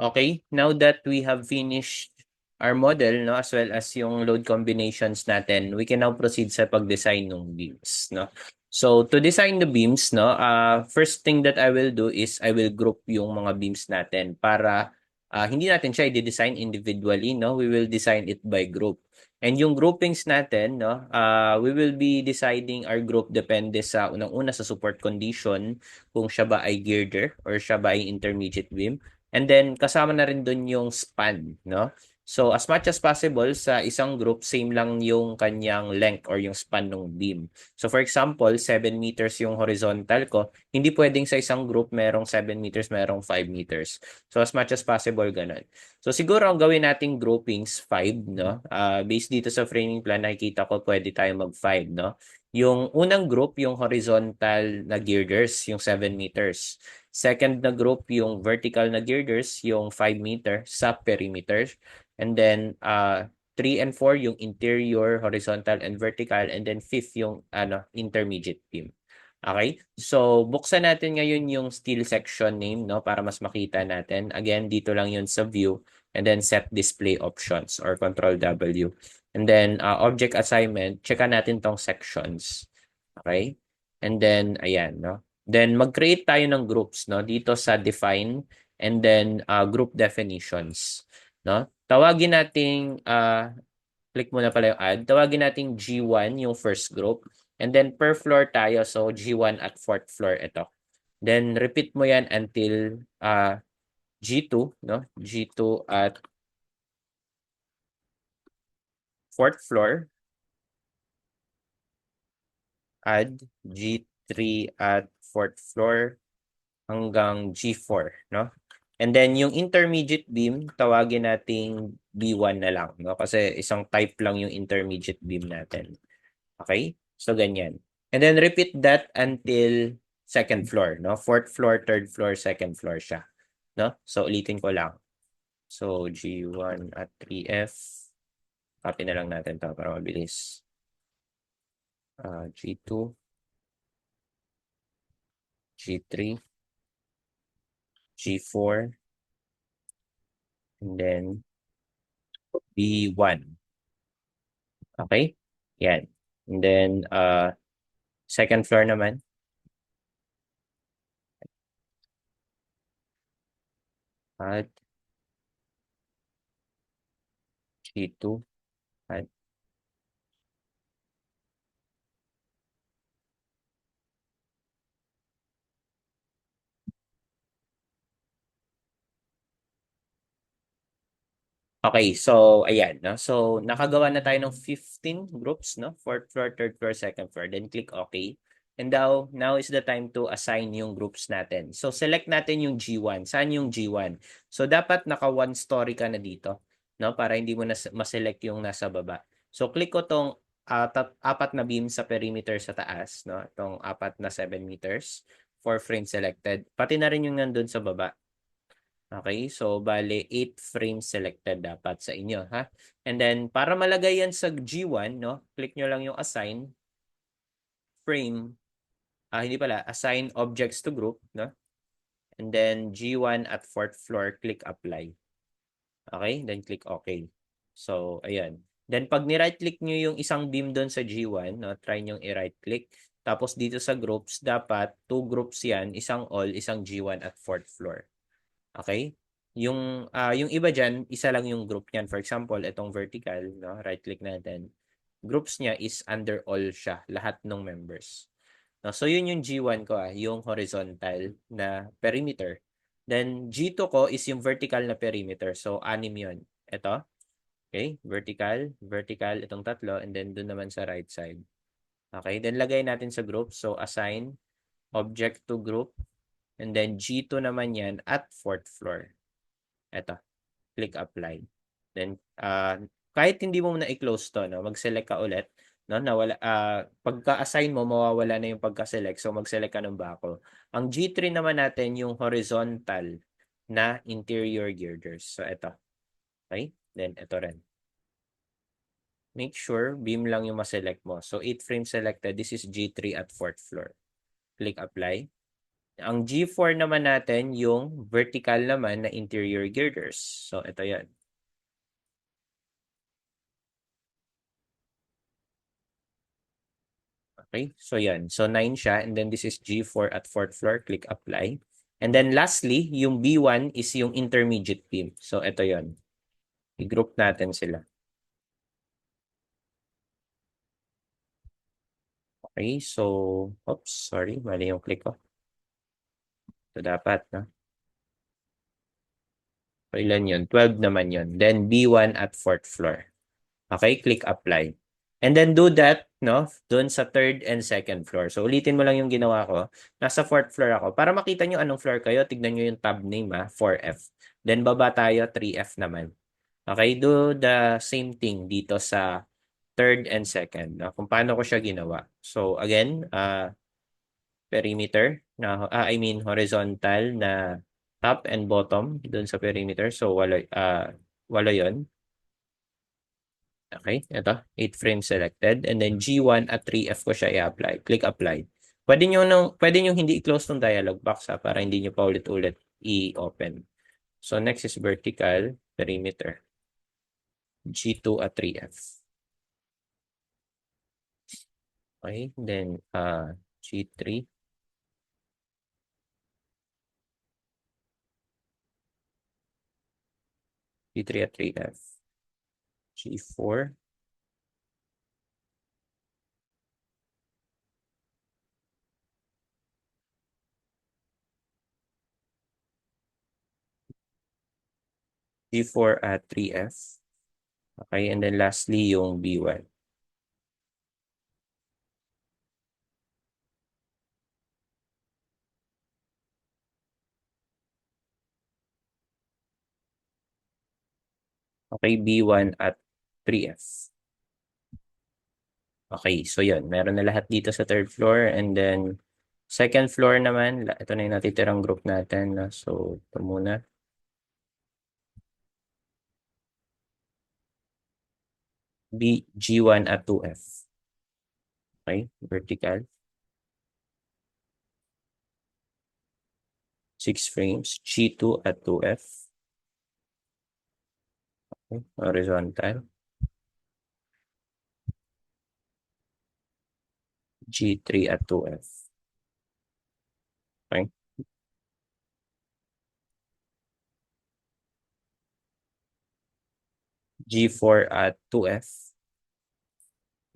Okay, now that we have finished our model, no, as well as yung load combinations natin, we can now proceed sa pag-design ng beams, no. So to design the beams, no, first thing that I will do is I will group yung mga beams natin para hindi natin siya i-design individually, no. We will design it by group. And yung groupings natin, no, we will be deciding our group depende sa unang-una sa support condition, kung siya ba ay girder or siya ba ay intermediate beam. And then kasama na rin dun yung span, no? So as much as possible sa isang group, same lang yung kanyang length or yung span ng beam. So for example, 7 meters yung horizontal ko, hindi pwedeng sa isang group merong 7 meters, merong 5 meters. So as much as possible, ganun. So siguro ang gawin nating groupings 5, no? Based dito sa framing plan, nakikita ko pwede tayo mag 5, no? Yung unang group, yung horizontal na girders, yung 7 meters. Second na group, yung vertical na girders, yung 5 meter sa perimeter. And then, 3 and 4, yung interior, horizontal, and vertical. And then, fifth, yung intermediate beam. Okay? So, buksan natin ngayon yung steel section name, no, para mas makita natin. Again, dito lang yun sa view. And then, set display options or control W. And then, object assignment, checkan natin tong sections. Okay? And then, ayan, no? Then mag-create tayo ng groups, no, dito sa define and then group definitions, no? Tawagin nating click muna pala yung add. Tawagin nating G1 yung first group and then per floor tayo, so G1 at fourth floor ito. Then repeat mo yan until G2, no? G2 at fourth floor, add G3 at fourth floor hanggang G4, no? And then yung intermediate beam, tawagin nating B1 na lang, no? Kasi isang type lang yung intermediate beam natin. Okay? So ganyan. And then repeat that until second floor, no? Fourth floor, third floor, second floor siya, no? So ulitin ko lang. So G1 at 3F. Copy na lang natin 'to para mabilis. G2, G3, G4, and then B1. Okay? Yan. And then, second floor naman. At G2. At okay, so ayan, no? So nakagawa na tayo ng 15 groups, no? Fourth floor, third floor, second floor. Then click OK. And now is the time to assign yung groups natin. So select natin yung G1. Saan yung G1? So dapat naka one story ka na dito, no? Para hindi mo na ma-select yung nasa baba. So click ko tong apat na beam sa perimeter sa taas, no? Itong apat na 7 meters. 4 frames selected. Pati na rin yung nandun sa baba. Okay, so bale 8 frames selected dapat sa inyo, ha? And then para malagay yan sa G1, no? Click nyo lang yung assign frame, hindi pala, assign objects to group, no? And then G1 at fourth floor, click apply. Okay, then click OK. So ayan. Then pag ni-right click nyo yung isang beam doon sa G1, no? Try nyo i-right click. Tapos dito sa groups, dapat 2 groups yan, isang all, isang G1 at fourth floor. Okay? Yung iba diyan, isa lang yung group niyan. For example, itong vertical, no, right click natin. Groups niya is under all siya, lahat ng members. No, so yun yung G1 ko, yung horizontal na perimeter. Then G2 ko is yung vertical na perimeter. So anim yun. Ito. Okay, vertical, vertical itong tatlo and then doon naman sa right side. Okay, then lagay natin sa group. So assign object to group and then G2 naman yan at fourth floor. Eto, click apply. Then, kahit hindi mo na i-close to, no, mag-select ka ulit. No, pagka-assign mo, mawawala na yung pagka-select. So, mag-select ka ng bako. Ang G3 naman natin, yung horizontal na interior girders. So, eto. Okay? Then, eto rin. Make sure beam lang yung ma-select mo. So, 8 frames selected. This is G3 at 4th floor. Click apply. Ang G4 naman natin, yung vertical naman na interior girders. So, ito yan. Okay, so yan. So 9 siya and then this is G4 at 4th floor. Click apply. And then lastly, yung B1 is yung intermediate beam. So ito yon. I-group natin sila. Okay, so, oops, sorry, mali yung click ko. So dapat, no? So ilan yun? 12 naman yun. Then B1 at 4th floor. Okay, click apply. And then do that, no, doon sa 3rd and 2nd floor. So ulitin mo lang yung ginawa ko. Nasa 4th floor ako. Para makita nyo anong floor kayo, tignan nyo yung tab name, 4F. Then baba tayo, 3F naman. Okay, do the same thing dito sa 3rd and 2nd. No? Kung paano ko siya ginawa. So again, perimeter, I mean horizontal na top and bottom doon sa perimeter. So wala yon. Okay, ito, 8 frames selected. And then G1 at 3F ko siya i-apply. Click apply. Pwede nyo hindi i-close tong dialog box para hindi nyo pa ulit-ulit i-open. So next is vertical perimeter. G2 at 3F. Okay, then G3. G3 at 3F. G4. G4 at 3F. Okay, and then lastly yung B1. Okay, B1 at 3F. Okay, so yun. Meron na lahat dito sa 3rd floor. And then, 2nd floor naman, ito na yung natitirang group natin. So, ito muna. G1 at 2F. Okay, vertical. 6 frames. G2 at 2F. Okay, horizontal. G3 at 2F. Okay. G4 at 2F.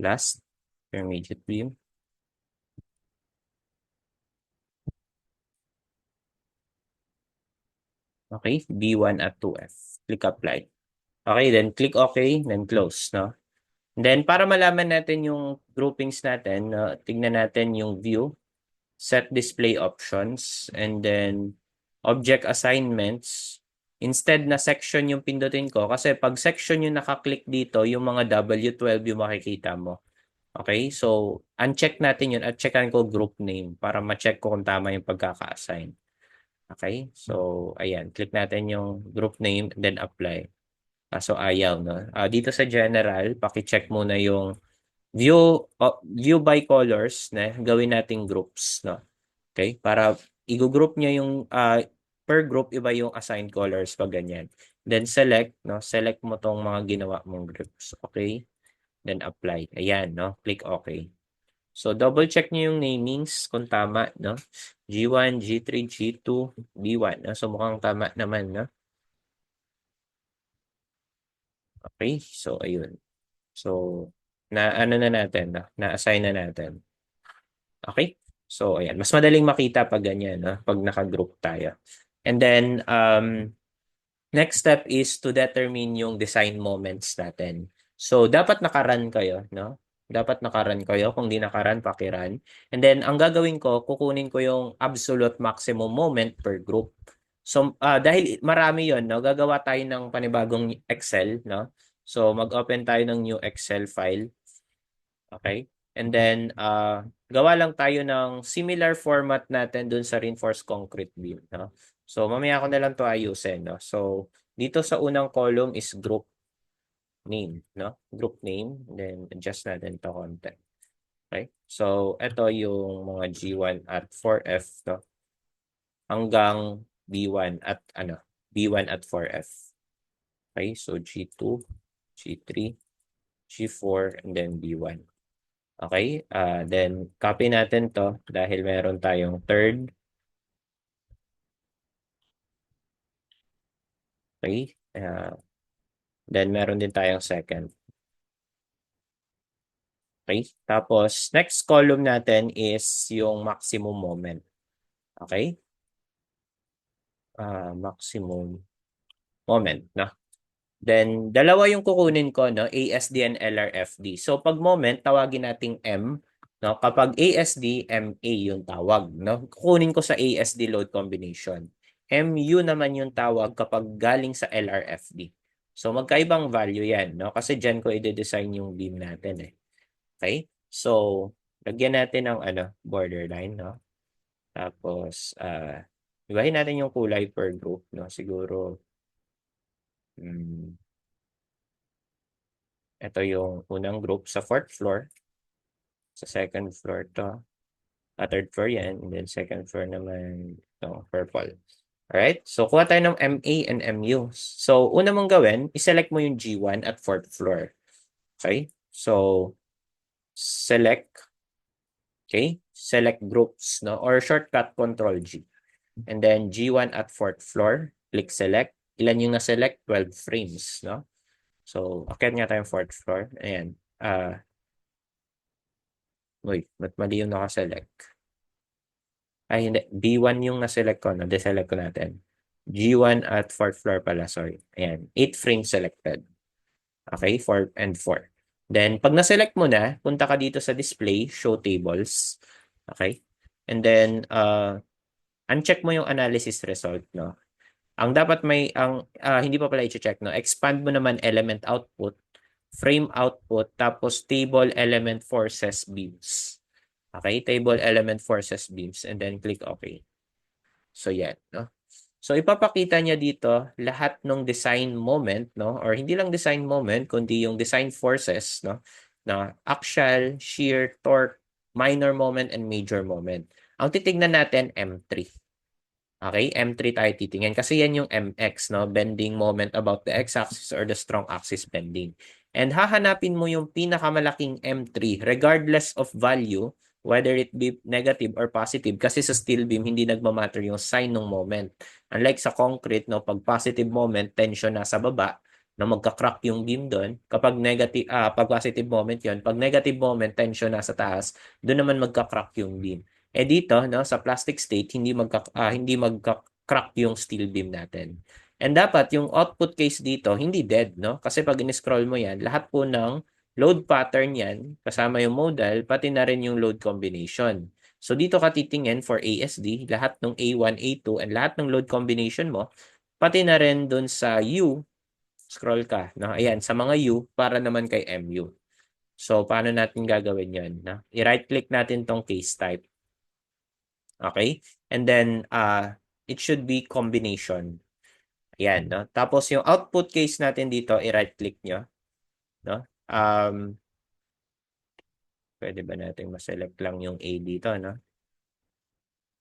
Last, intermediate beam. Okay, B1 at 2F. Click apply. Okay, then click OK, then close, no? Then para malaman natin yung groupings natin, tingnan natin yung view, set display options, and then object assignments. Instead na section yung pindutin ko, kasi pag section yung nakaklik dito, yung mga W12 yung makikita mo. Okay, so uncheck natin yun at checkan ko group name para ma-check ko kung tama yung pagkaka-assign. Okay, so ayan, click natin yung group name, then apply. So ayaw, no? Dito sa general, paki-check muna yung view by colors na gawin nating groups, no? Okay? Para i-group niya yung per group iba yung assigned colors pag ganyan. Then select, no? Select mo tong mga ginawa mong groups. Okay? Then apply. Ayan, no? Click OK. So double check niyo yung namings kung tama, no? G1, G3, G2, B1. No? So mukhang tama naman, no? Okay? So ayun. So na ano na natin, no? Na-assign na natin. Okay? So, ayan. Mas madaling makita pag ganyan, no? Pag naka-group tayo. And then, next step is to determine yung design moments natin. So, dapat naka-run kayo, no? Dapat naka-run kayo. Kung di naka-run, paki-run. And then, ang gagawin ko, kukunin ko yung absolute maximum moment per group. So, dahil marami yon, no? Gagawa tayo ng panibagong Excel, no? So, mag-open tayo ng new Excel file. Okay? And then, gawa lang tayo ng similar format natin dun sa reinforced concrete beam. No? So, mamaya ko na lang to ayusin. No? So, dito sa unang column is group name. No? Group name. Then, adjust natin to konti. Okay? So, ito yung mga G1 at 4F. No? hanggang B1 at B1 at 4F. Okay, so G2, G3, G4, and then B1. Okay, then copy natin to dahil meron tayong third. Okay, then meron din tayong second. Okay, tapos next column natin is yung maximum moment. Okay, maximum moment, no? Then, dalawa yung kukunin ko, no? ASD and LRFD. So, pag moment, tawagin nating M. No? Kapag ASD, MA yung tawag. No? Kukunin ko sa ASD load combination. MU naman yung tawag kapag galing sa LRFD. So, magkaibang value yan. No? Kasi dyan ko i-design yung beam natin. Okay? So, lagyan natin ng borderline. No? Tapos, ibahin natin yung kulay per group. No? Siguro, ito yung unang group sa 4th floor. Sa 2nd floor to. Third floor yan. And then second floor naman itong purple. Alright? So, kuha tayo ng MA and MU. So, una mong gawin, iselect mo yung G1 at 4th floor. Okay? So, select. Okay? Select groups, no? Or shortcut Control G. And then G1 at 4th floor. Click select. Ilan yung na-select? 12 frames, no? So, akyat nga tayong 4th floor. Ayan. Wait, ba't mali yung nakaselect? Ay, hindi. B1 yung naselect ko. Na-deselect ko natin. G1 at 4th floor pala. Sorry. Ayan. 8 frames selected. Okay? 4 and 4. Then, pag na-select mo na, punta ka dito sa display, show tables. Okay? And then, uncheck mo yung analysis result, no? Ang dapat hindi pa pala i-check, no? Expand mo naman element output, frame output, tapos table element forces beams. Okay? Table element forces beams, and then click OK. So, yan, no? So, ipapakita niya dito lahat ng design moment, no? Or hindi lang design moment, kundi yung design forces, no? Na axial, shear, torque, minor moment, and major moment. Ang titignan natin, M3. Okay? M3 tayo titingnan. Kasi yan yung MX, no? Bending moment about the x-axis or the strong axis bending. And hahanapin mo yung pinakamalaking M3 regardless of value, whether it be negative or positive, kasi sa steel beam hindi nagmamatter yung sign ng moment. Unlike sa concrete, no, pag positive moment, tension nasa baba, no, magka-crack yung beam doon. Kapag pag positive moment yon, pag negative moment, tension nasa taas, doon naman magka-crack yung beam. Dito, no, sa plastic state, hindi magka-crack yung steel beam natin. And dapat yung output case dito hindi dead, no? Kasi pag in-scroll mo 'yan, lahat po ng load pattern 'yan, kasama yung modal, pati na rin yung load combination. So dito ka titingin for ASD, lahat ng A1, A2, and lahat ng load combination mo, pati na rin dun sa U, scroll ka, no? Ayan, sa mga U, para naman kay MU. So, paano natin gagawin yan? No? I-right click natin tong case type. Okay? And then, it should be combination. Ayan, no? Tapos, yung output case natin dito, i-right click nyo. No? Pwede ba natin ma-select lang yung A dito, no?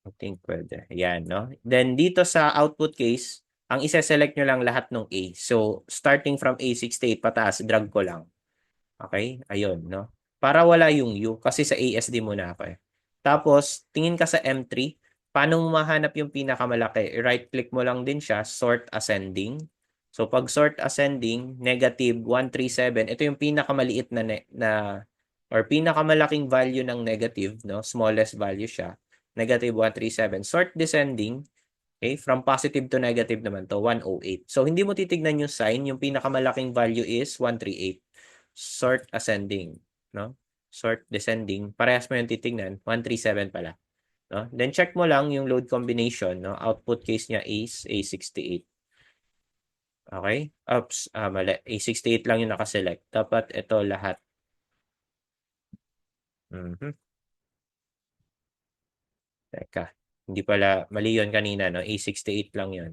I think pwede. Ayan, no? Then, dito sa output case, ang isa-select nyo lang lahat ng A. So, starting from A68 pataas, drag ko lang. Okay? Ayun, no? Para wala yung U kasi sa ASD muna ako eh. Tapos, tingin ka sa M3. Paano mo mahanap yung pinakamalaki? I-right-click mo lang din siya, sort ascending. So, pag sort ascending, negative 137. Ito yung pinakamaliit or pinakamalaking value ng negative, no? Smallest value siya. Negative 137. Sort descending, okay? From positive to negative naman to 108. So, hindi mo titignan yung sign. Yung pinakamalaking value is 138. Sort ascending, no? Sort descending, parehas mo yung titingnan, 137 pala, no? Then check mo lang yung load combination, no? Output case niya is A68. Okay? Oops, mali. A68 lang yung nakaselect. Dapat ito lahat. Teka, hindi pala, mali yun kanina, no? A68 lang yun.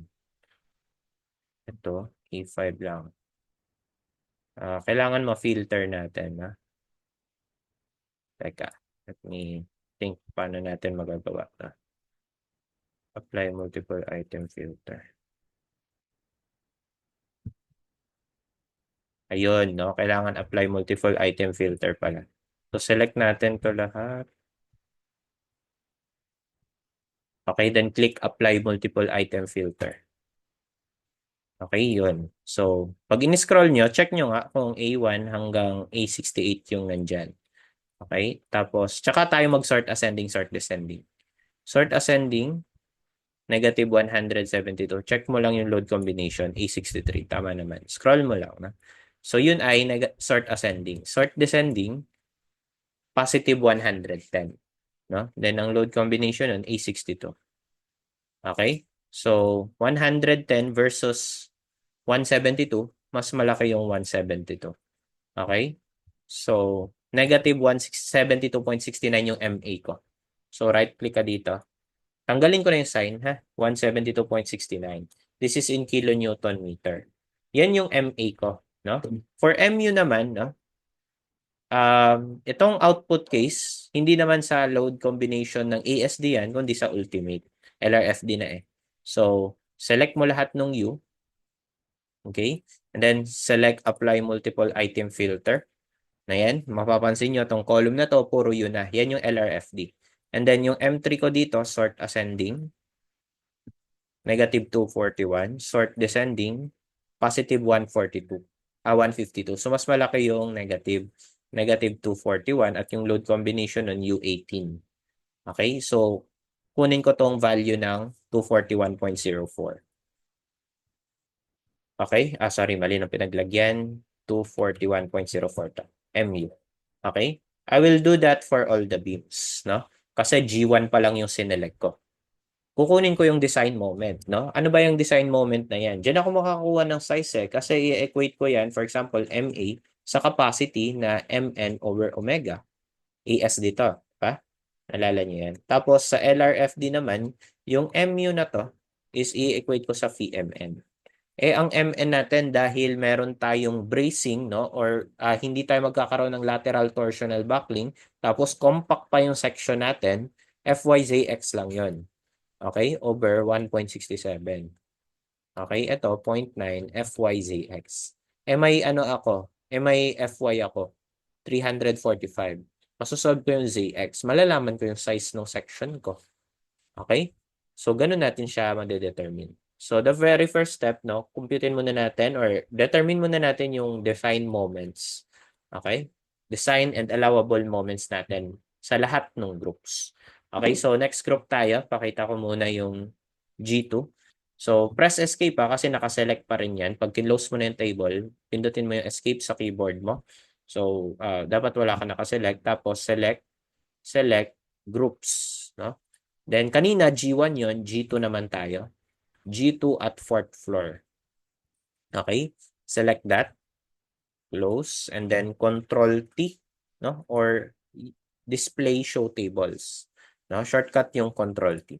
Ito, A5 lang. Kailangan ma-filter natin, ha? Teka, let me think paano natin magagawa. Apply multiple item filter. Ayun, no? Kailangan apply multiple item filter pala. So, select natin to lahat. Okay, then click apply multiple item filter. Okay, yun. So, pag in-scroll nyo, check nyo nga kung A1 hanggang A68 yung nandyan. Okay, tapos, tsaka tayo mag-sort ascending, sort descending. Sort ascending, negative 172. Check mo lang yung load combination, A63. Tama naman. Scroll mo lang. Na? So, yun ay sort ascending. Sort descending, positive 110. No? Then, ang load combination nun, A62. Okay? So, 110 versus 172, mas malaki yung 172. Okay? So, negative 172.69 yung MA ko. So, right-click ka dito. Tanggalin ko na yung sign, ha? 172.69. This is in kilonewton meter. Yan yung MA ko, no? For MU naman, no? Itong output case, hindi naman sa load combination ng ASD yan, kundi sa ultimate. LRFD na eh. So, select mo lahat ng U. Okay? And then, select apply multiple item filter. Na yan. Mapapansin nyo, itong column na to, puro U na. Yan yung LRFD. And then, yung M3 ko dito, sort ascending. Negative 241. Sort descending. Positive 142. 152. So, mas malaki yung negative. Negative 241 at yung load combination ng U18. Okay? So, kunin ko tong value ng 241.04. Okay? Sorry, mali ng pinaglagyan. 241.04 to. MU. Okay? I will do that for all the beams, no? Kasi G1 pa lang yung sinelect ko. Kukunin ko yung design moment, no? Ano ba yung design moment na yan? Diyan ako makakuha ng size kasi i-equate ko yan, for example, MA sa capacity na MN over omega. AS dito, pa? Nalala niyo yan. Tapos sa LRFD naman, yung MU na to is i-equate ko sa VMN. Ang MN natin dahil meron tayong bracing, no, or hindi tayo magkakaroon ng lateral torsional buckling, tapos compact pa yung section natin, FYZX lang yon. Okay? Over 1.67. Okay? Ito, 0.9 FYZX. May ano ako? May FY ako? 345. Masosolve ko yung ZX. Malalaman ko yung size ng section ko. Okay? So, ganun natin siya madedetermine. So, the very first step, no, computein muna natin or determine muna natin yung defined moments. Okay? Design and allowable moments natin sa lahat ng groups. Okay, so next group tayo. Pakita ko muna yung G2. So, press escape kasi nakaselect pa rin yan. Pag kinlose mo na yung table, pindutin mo yung escape sa keyboard mo. So, dapat wala ka nakaselect. Tapos, select groups. No? Then, kanina G1 yon, G2 naman tayo. G2 at 4th floor. Okay? Select that. Close. And then, Control T. No? Or display show tables. No? Shortcut yung Control T.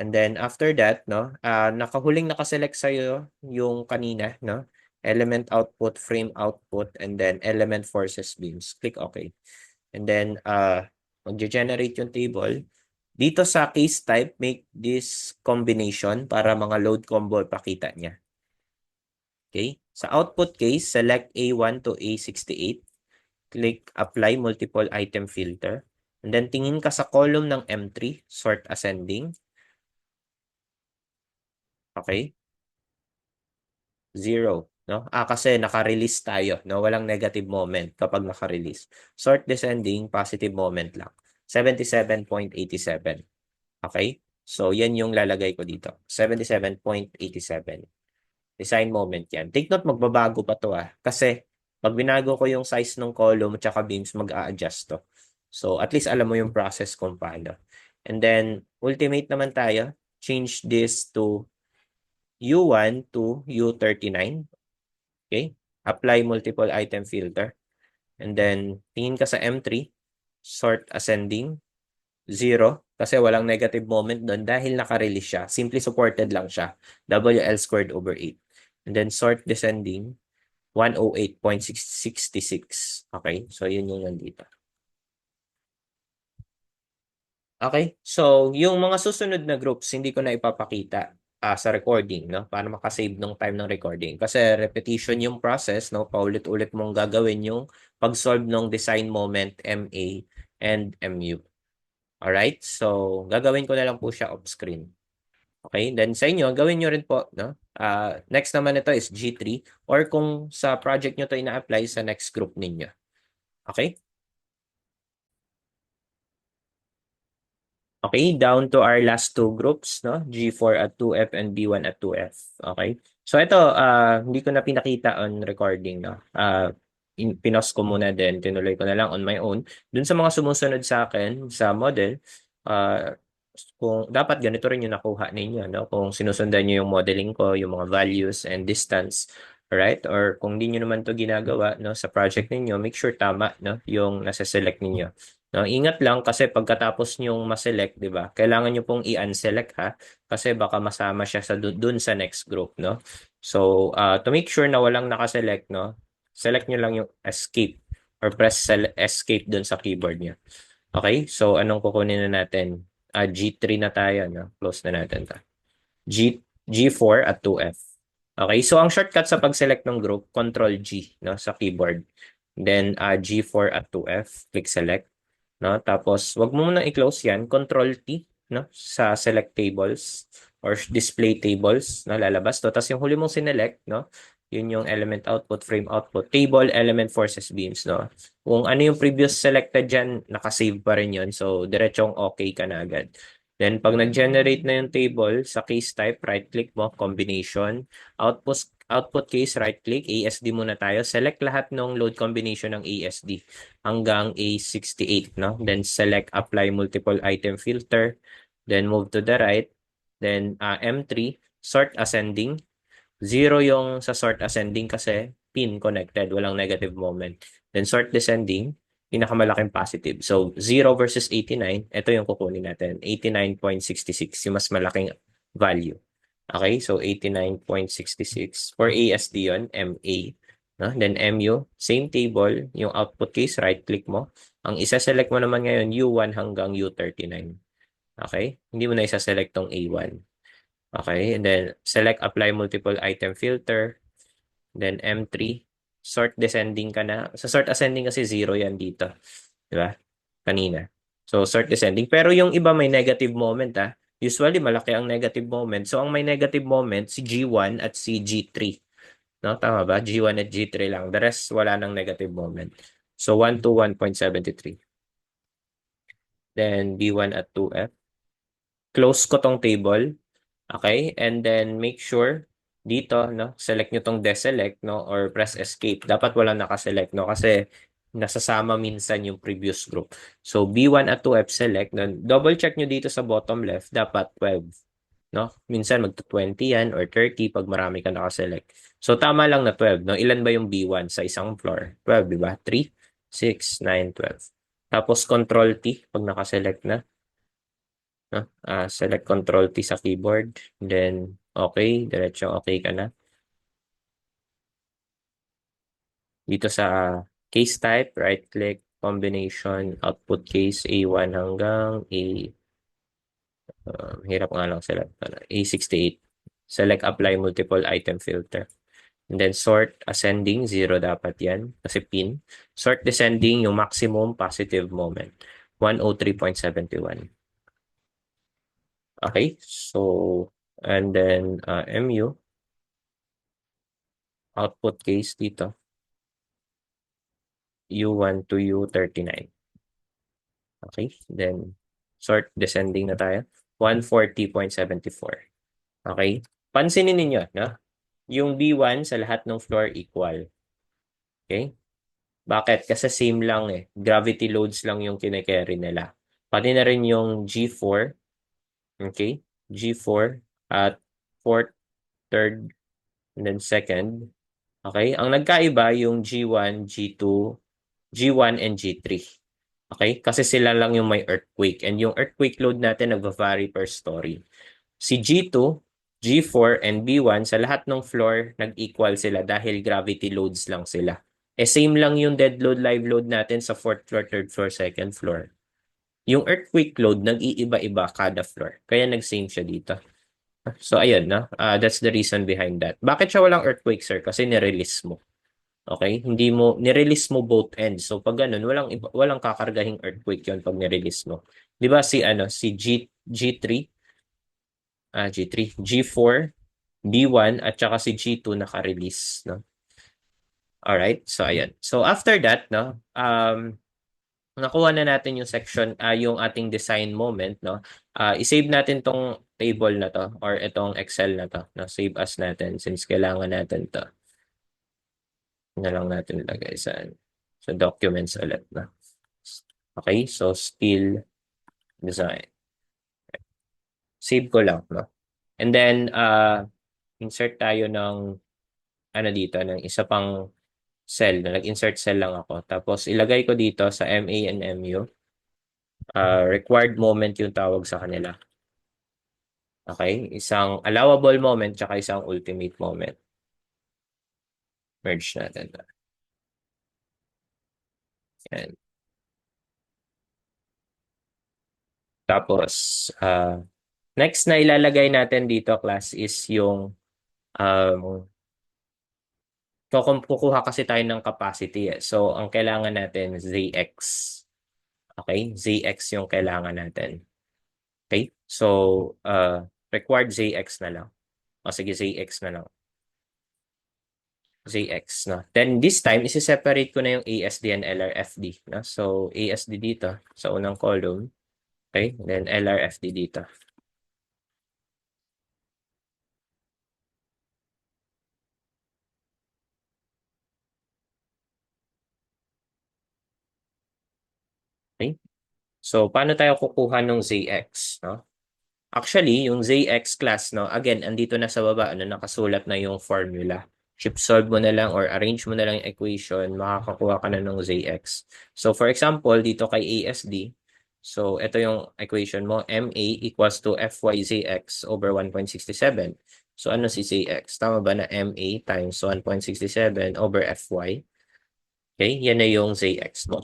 And then after that, no, nakahuling nakaselect sa iyo yung kanina, no? Element output, frame output, and then element forces beams. Click OK. And then mag-generate yung table. Dito sa case type, make this combination para mga load combo pakita niya. Okay? Sa output case, select A1 to A68. Click apply multiple item filter. And then tingin ka sa column ng M3, sort ascending. Okay? 0, no? Kasi naka-release tayo, no? Walang negative moment kapag naka-release. Sort descending, positive moment lang. 77.87. Okay? So, yan yung lalagay ko dito. 77.87. Design moment yan. Take note, magbabago pa to Kasi, pag binago ko yung size ng column at beams, mag-a-adjust to. So, at least alam mo yung process kung paano. And then, ultimate naman tayo. Change this to U1 to U39. Okay? Apply multiple item filter. And then, tingin ka sa M3. Sort ascending. 0. Kasi walang negative moment doon dahil naka-release siya. Simply supported lang siya. WL squared over 8. And then, sort descending. 108.66. Okay? So, yun yung nandito. Okay? So, yung mga susunod na groups, hindi ko na ipapakita sa recording, no? Para makasave ng time ng recording. Kasi repetition yung process, no? Paulit-ulit mong gagawin yung pag-solve ng design moment, MA and MU. Alright? So, gagawin ko na lang po siya off-screen. Okay? Then sa inyo, gawin nyo rin po, no? Next naman ito is G3 or kung sa project nyo to ina-apply sa next group ninyo. Okay? Okay, down to our last two groups, no? G4 at 2F and B1 at 2F. Okay? So ito, hindi ko na pinakita on recording, no? Pinos ko muna din, tinuloy ko na lang on my own. Dun sa mga sumusunod sa akin sa model, uh, kung dapat ganito rin yung nakuha ninyo, no? Kung sinusundan niyo yung modeling ko, yung mga values and distance, right? Or kung hindi niyo naman to ginagawa, no, sa project ninyo, make sure tama, no, yung nasa-select ninyo. No, ingat lang kasi pagkatapos nyong ma-select, 'di ba? Kailangan niyo pong i-unselect ha kasi baka masama siya sa dun sa next group, no? So, to make sure na walang naka-select, no? Select niyo lang yung escape or press escape dun sa keyboard niyo. Okay? So, anong kukunin na natin? G3 na tayo, no? Close na natin 'to. G4 at 2F. Okay? So, ang shortcut sa pag-select ng group, Control G, no, sa keyboard. Then, G4 at 2F, click select. No? Tapos, wag mo muna i-close yan. Control T, no? Sa select tables or display tables, no? Lalabas to. Tapos yung huli mong sinelect, no? Yun yung element output, frame output, table, element, forces, beams, no? Kung ano yung previous selected dyan, nakasave pa rin yun. So, diretsong okay ka na agad. Then, pag nag-generate na yung table, sa case type, right-click mo, combination, output case, right-click, ASD muna tayo. Select lahat ng load combination ng ASD hanggang A68, no? Then select apply multiple item filter, then move to the right, then M3, sort ascending. Zero yung sa sort ascending kasi pin connected, walang negative moment. Then sort descending, pinakamalaking positive. So 0 versus 89, ito yung kukunin natin. 89.66, yung mas malaking value. Okay, so 89.66. For ASD yun, MA. No? Then MU, same table, yung output case, right-click mo. Ang isa-select mo naman ngayon, U1 hanggang U39. Okay? Hindi mo na isa-select tong A1. Okay? And then, select apply multiple item filter. Then M3, sort descending ka na. Sa sort ascending kasi 0 yan dito. Di ba? Kanina. So, sort descending. Pero yung iba may negative moment Usually, malaki ang negative moment. So, ang may negative moment, si G1 at si G3. No? Tama ba? G1 at G3 lang. The rest, wala nang negative moment. So, 1 to 1.73. Then, B1 at 2F. Close ko tong table. Okay? And then, make sure dito, no? Select nyo tong deselect, no? Or press escape. Dapat walang nakaselect, no? Kasi nasasama minsan yung previous group. So, B1 at 2F select. Then, double check nyo dito sa bottom left. Dapat 12. No? Minsan magto-20 yan or 30 pag marami ka nakaselect. So tama lang na 12, no? Ilan ba yung B1 sa isang floor? 12, di ba? 3, 6, 9, 12. Tapos control T pag nakaselect na, no? Select control T sa keyboard, then okay, diretso okay ka na. Dito sa case type, right click, combination, output case A1 hanggang hirap nga lang select A68. Select apply multiple item filter. And then sort ascending, 0 dapat yan kasi pin. Sort descending, yung maximum positive moment, 103.71. Okay, so, and then MU, output case dito, U1 to U39. Okay, then sort descending na tayo, 140.74. Okay, pansinin ninyo, no? Yung B1 sa lahat ng floor equal. Okay? Bakit? Kasi same lang eh. Gravity loads lang yung kine-carry nila. Pati na rin yung G4. Okay? G4 at fourth, third, and then second. Okay? Ang nagkaiba yung G1, G2, G1, and G3. Okay? Kasi sila lang yung may earthquake. And yung earthquake load natin nag-vary per story. Si G2, G4, and B1, sa lahat ng floor, nag-equal sila dahil gravity loads lang sila. Same lang yung dead load, live load natin sa 4th floor, 3rd floor, 2nd floor. yung earthquake load nag-iiba-iba kada floor. Kaya nag-same siya dito. So, ayun, no? That's the reason behind that. Bakit siya walang earthquake, sir? Kasi nirelease mo. Okay? Hindi mo, nirelease mo both ends. So, pag ganun, walang kakargahing earthquake yon pag nirelease mo. Di ba si G3, G3, G4, B1, at saka si G2 naka-release, no? Alright? So, ayan. So, after that, no? Nakuha na natin yung section, yung ating design moment, no? I-save natin tong table na to or itong Excel na to, no? Save as natin since kailangan natin to. Na lang natin ilagay sa documents ulit, no? Okay, so still design. Save ko lang, no? And then, insert tayo ng, ano dito, ng isa pang cell. Nag-insert cell lang ako. Tapos, ilagay ko dito sa MA and MU. Required moment yung tawag sa kanila. Okay? Isang allowable moment tsaka isang ultimate moment. Merge natin. Yan. Tapos, next na ilalagay natin dito, class, is yung kukuha kasi tayo ng capacity. So, ang kailangan natin, ZX. Okay? ZX yung kailangan natin. Okay? So, required ZX na lang. O sige, ZX na lang. ZX, no? Then, this time, isi-separate ko na yung ASD and LRFD. No? So, ASD dito sa unang column. Okay? Then, LRFD dito. Okay? So, paano tayo kukuha ng ZX, no? Actually, yung ZX class, no, again, andito na sa baba, ano, nakasulat na yung formula. Chip solve mo na lang or arrange mo na lang yung equation, makakakuha ka na ng ZX. So, for example, dito kay ASD, so, ito yung equation mo, MA equals to FYZX over 1.67. So, ano si ZX? Tama ba na MA times 1.67 over FY? Okay, yan na yung ZX mo.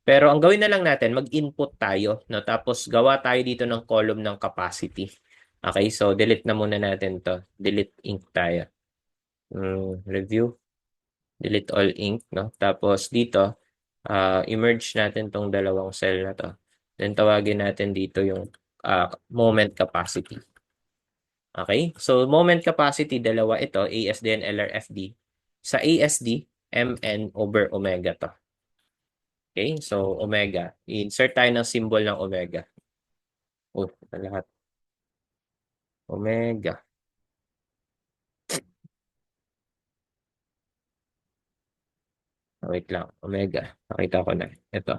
Pero ang gawin na lang natin, mag-input tayo, no? Tapos gawa tayo dito ng column ng capacity. Okay, so delete na muna natin to. Delete ink tayo. Review. Delete all ink, no? Tapos dito, i-merge natin tong dalawang cell na to. Then tawagin natin dito yung moment capacity. Okay, so moment capacity, dalawa ito, ASD and LRFD. Sa ASD, MN over omega to. Okay, so omega. I-insert tayo ng symbol ng omega. Lahat. Omega. Wait lang. Omega. Nakita ko na. Ito.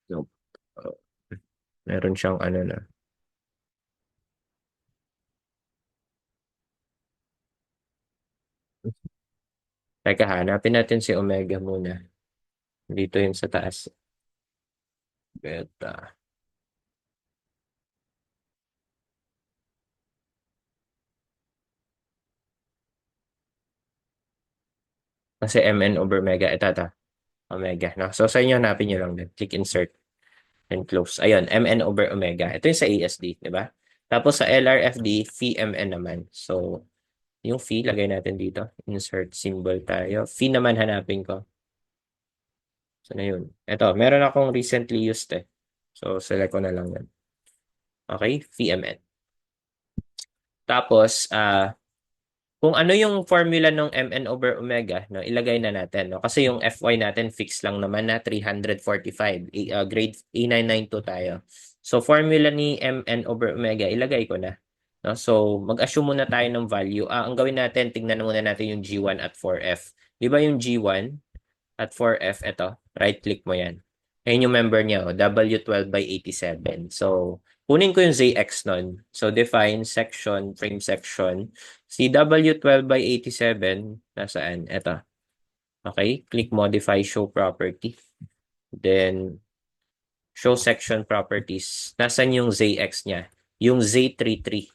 So, meron siyang ano na. Teka, hanapin natin si omega muna. Dito yun sa taas. Beta. Kasi mn over omega. Ito. Omega. No? So, sa inyo, hanapin nyo lang din. Click insert and close. Ayun, mn over omega. Ito yung sa ASD, di ba? Tapos sa LRFD, phi mn naman. So, yung phi, lagay natin dito. Insert symbol tayo. Phi naman hanapin ko. So, na yun. Ito, meron akong recently used eh. So, select ko na lang yan. Okay, phi mn. Tapos, kung ano yung formula ng mn over omega, no, ilagay na natin. No? Kasi yung Fy natin, fix lang naman na 345. Grade A992 tayo. So, formula ni mn over omega, ilagay ko na. No? So, mag-assume muna tayo ng value. Ang gawin natin, tingnan muna natin yung G1 at 4F. Di ba yung G1 at 4F, ito, right-click mo yan. Ayun yung member niya, W12 by 87. So, kunin ko yung ZX nun. So, define section, frame section. Si W12 by 87, nasaan? Ito. Okay, click modify show property. Then, show section properties. Nasaan yung ZX niya? Yung Z33.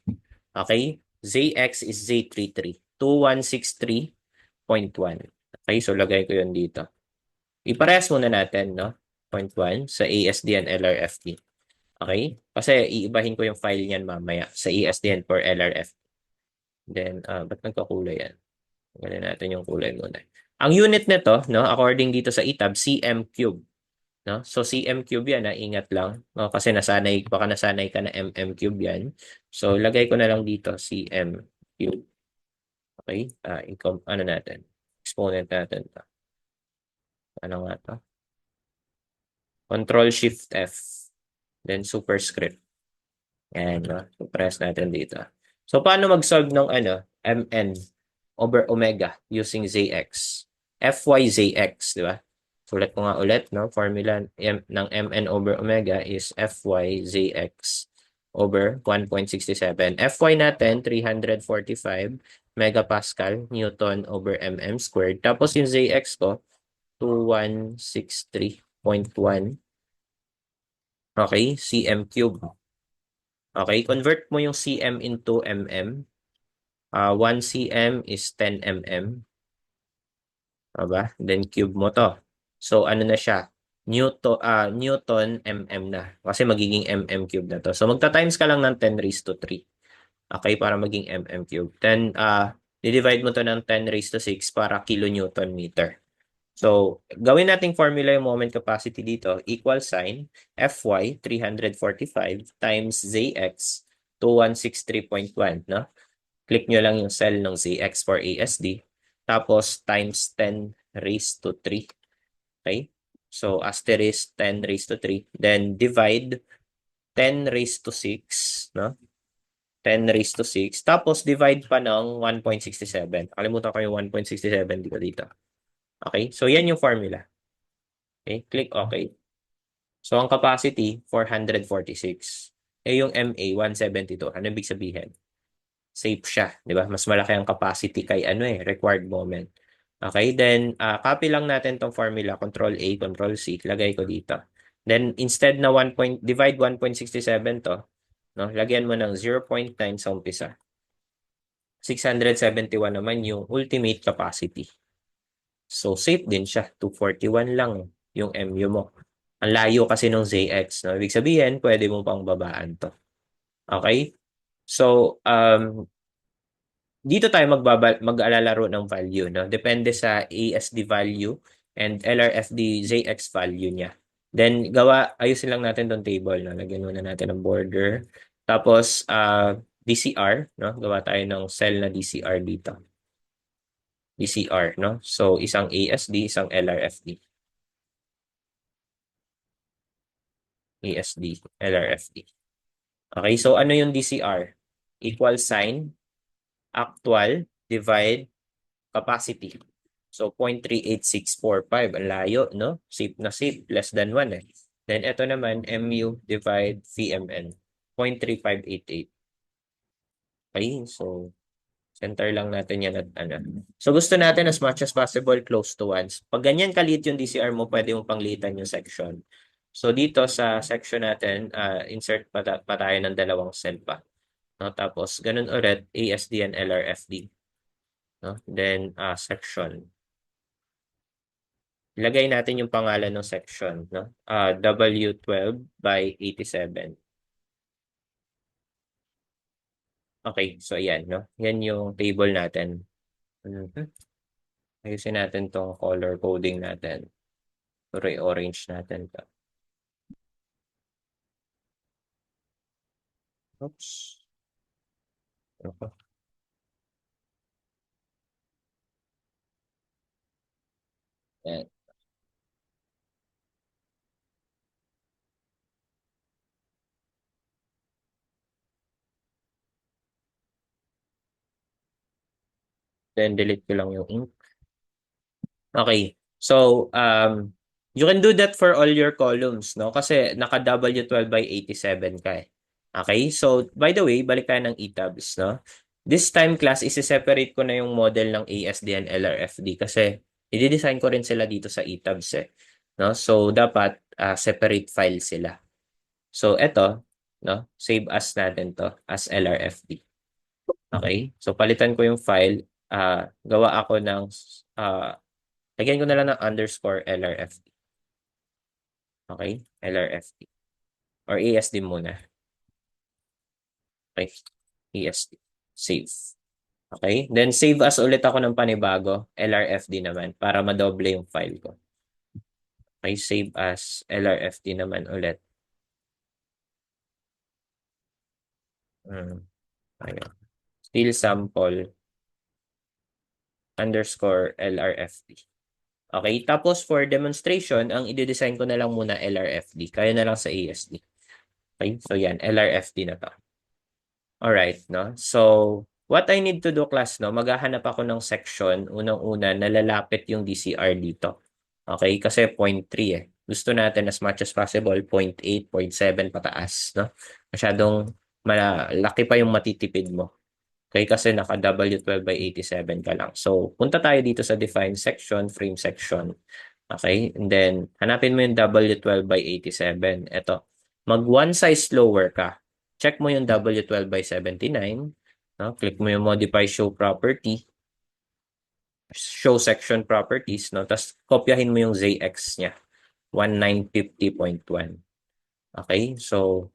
Okay? ZX is Z33. 2163.1. Okay, so lagay ko yun dito. Iparehas muna natin, no? 0.1 sa ASDN LRFD. Okay? Kasi iibahin ko yung file niyan mamaya sa ASDN for LRFD. Then, ba't nagkakulay yan? Tanggalin natin yung kulay muna. Ang unit nito, no, according dito sa ETAB, cm cube. No? So, cm cube yan, ingat lang. No? Kasi baka nasanay ka na cube yan. So, lagay ko na lang dito, cm cube. Okay? Ano natin? Exponent natin. Ano nga to? Control Shift F. Then superscript. Ayan, no? So, press natin dito. So, paano mag-solve ng mn over omega using Zx? Fyzx, di ba? Sulat ko nga ulit, no? Formula ng mn over omega is Fyzx over 1.67. Fy natin, 345 megapascal Newton over mm squared. Tapos yung Zx ko, 2163.1. Okay, cm cube. Okay, convert mo yung cm into mm. 1 cm is 10 mm. Diba? Then cube mo to. So ano na siya? Newton mm na. Kasi magiging mm cube na to. So magta-times ka lang ng 10 raised to 3. Okay, para maging mm cube. Then di-divide mo to ng 10 raised to 6 para kilonewton meter. So, gawin nating formula yung moment capacity dito. Equal sign, Fy, 345 times Zx, 2163.1. No? Click nyo lang yung cell ng Zx for ASD. Tapos, times 10 raised to 3. Okay? So, asterisk 10 raised to 3. Then, divide 10 raised to 6. No? 10 raised to 6. Tapos, divide pa ng 1.67. Kalimutan ko yung 1.67 dito. Okay? So, yan yung formula. Okay? Click OK. So, ang capacity, 446. Yung MA, 172. Ano ibig sabihin? Safe siya. Di ba? Mas malaki ang capacity kay required moment. Okay? Then, copy lang natin tong formula. Control A, Control C. Lagay ko dito. Then, instead na divide 1.67 to, no? Lagyan mo ng 0.9 sa umpisa. 671 naman yung ultimate capacity. So, safe din siya. 241 lang yung MU mo. Ang layo kasi nung ZX. No? Ibig sabihin, pwede mo pang babaan to. Okay? So, dito tayo mag-alalaro ng value. No? Depende sa ASD value and LRFD ZX value niya. Then, ayusin lang natin tong table. No? Lagyan muna natin ng border. Tapos, DCR. No? Gawa tayo ng cell na DCR dito. DCR, no? So, isang ASD, isang LRFD. ASD, LRFD. Okay, so ano yung DCR? Equal sign, actual, divide, capacity. So, 0.38645. Ang layo, no? Safe na safe, less than 1 eh. Then, ito naman, MU divide VMN. 0.3588. Okay, so, center lang natin yan at So, gusto natin as much as possible close to 1. Pag ganyan kaliit yung DCR mo, pwede mo panglitan yung section. So, dito sa section natin, insert pa tayo ng dalawang cell pa. No? Tapos, ganun ulit, ASD and LRFD. No? Then, section. Ilagay natin yung pangalan ng section. No? W12 by 87. Okay, so ayan. No? Yan yung table natin. Ayusin natin tong color coding natin. Re-orange natin to. Oops. Okay. Ayan. Then delete ko lang yung ink. Okay. So, you can do that for all your columns, no? Kasi naka W12 by 87 ka eh. Okay? So, by the way, balik tayo ng ETABS, no? This time class, isi-separate ko na yung model ng ASD and LRFD kasi i-design ko rin sila dito sa ETABS eh. No? So, dapat separate file sila. So, eto, no? Save as natin to as LRFD. Okay? So, palitan ko yung file. Gawa ako ng lagyan ko na lang ng underscore LRFD. Okay? LRFD. Or ASD muna. Okay? ASD. Save. Okay? Then save as ulit ako ng panibago. LRFD naman para madoble yung file ko. Okay? Save as LRFD naman ulit. Ayun. Still sample underscore LRFD. Okay? Tapos for demonstration, ang i-design ko na lang muna LRFD. Kaya na lang sa ASD. Okay? So yan, LRFD na to. Alright, no? So, what I need to do, class, no? Maghahanap ako ng section, unang-una, na lalapit yung DCR dito. Okay? Kasi 0.3 eh. Gusto natin as much as possible, 0.8, 0.7 pataas, no? Masyadong malaki pa yung matitipid mo. Okay? Kasi naka W12/87 ka lang. So, punta tayo dito sa define section, frame section. Okay? And then, hanapin mo yung W12/87. Ito. Mag one size lower ka. Check mo yung W12/79. No? Click mo yung modify show property. Show section properties. No? Tapos, kopyahin mo yung ZX niya. 1950.1. Okay? So,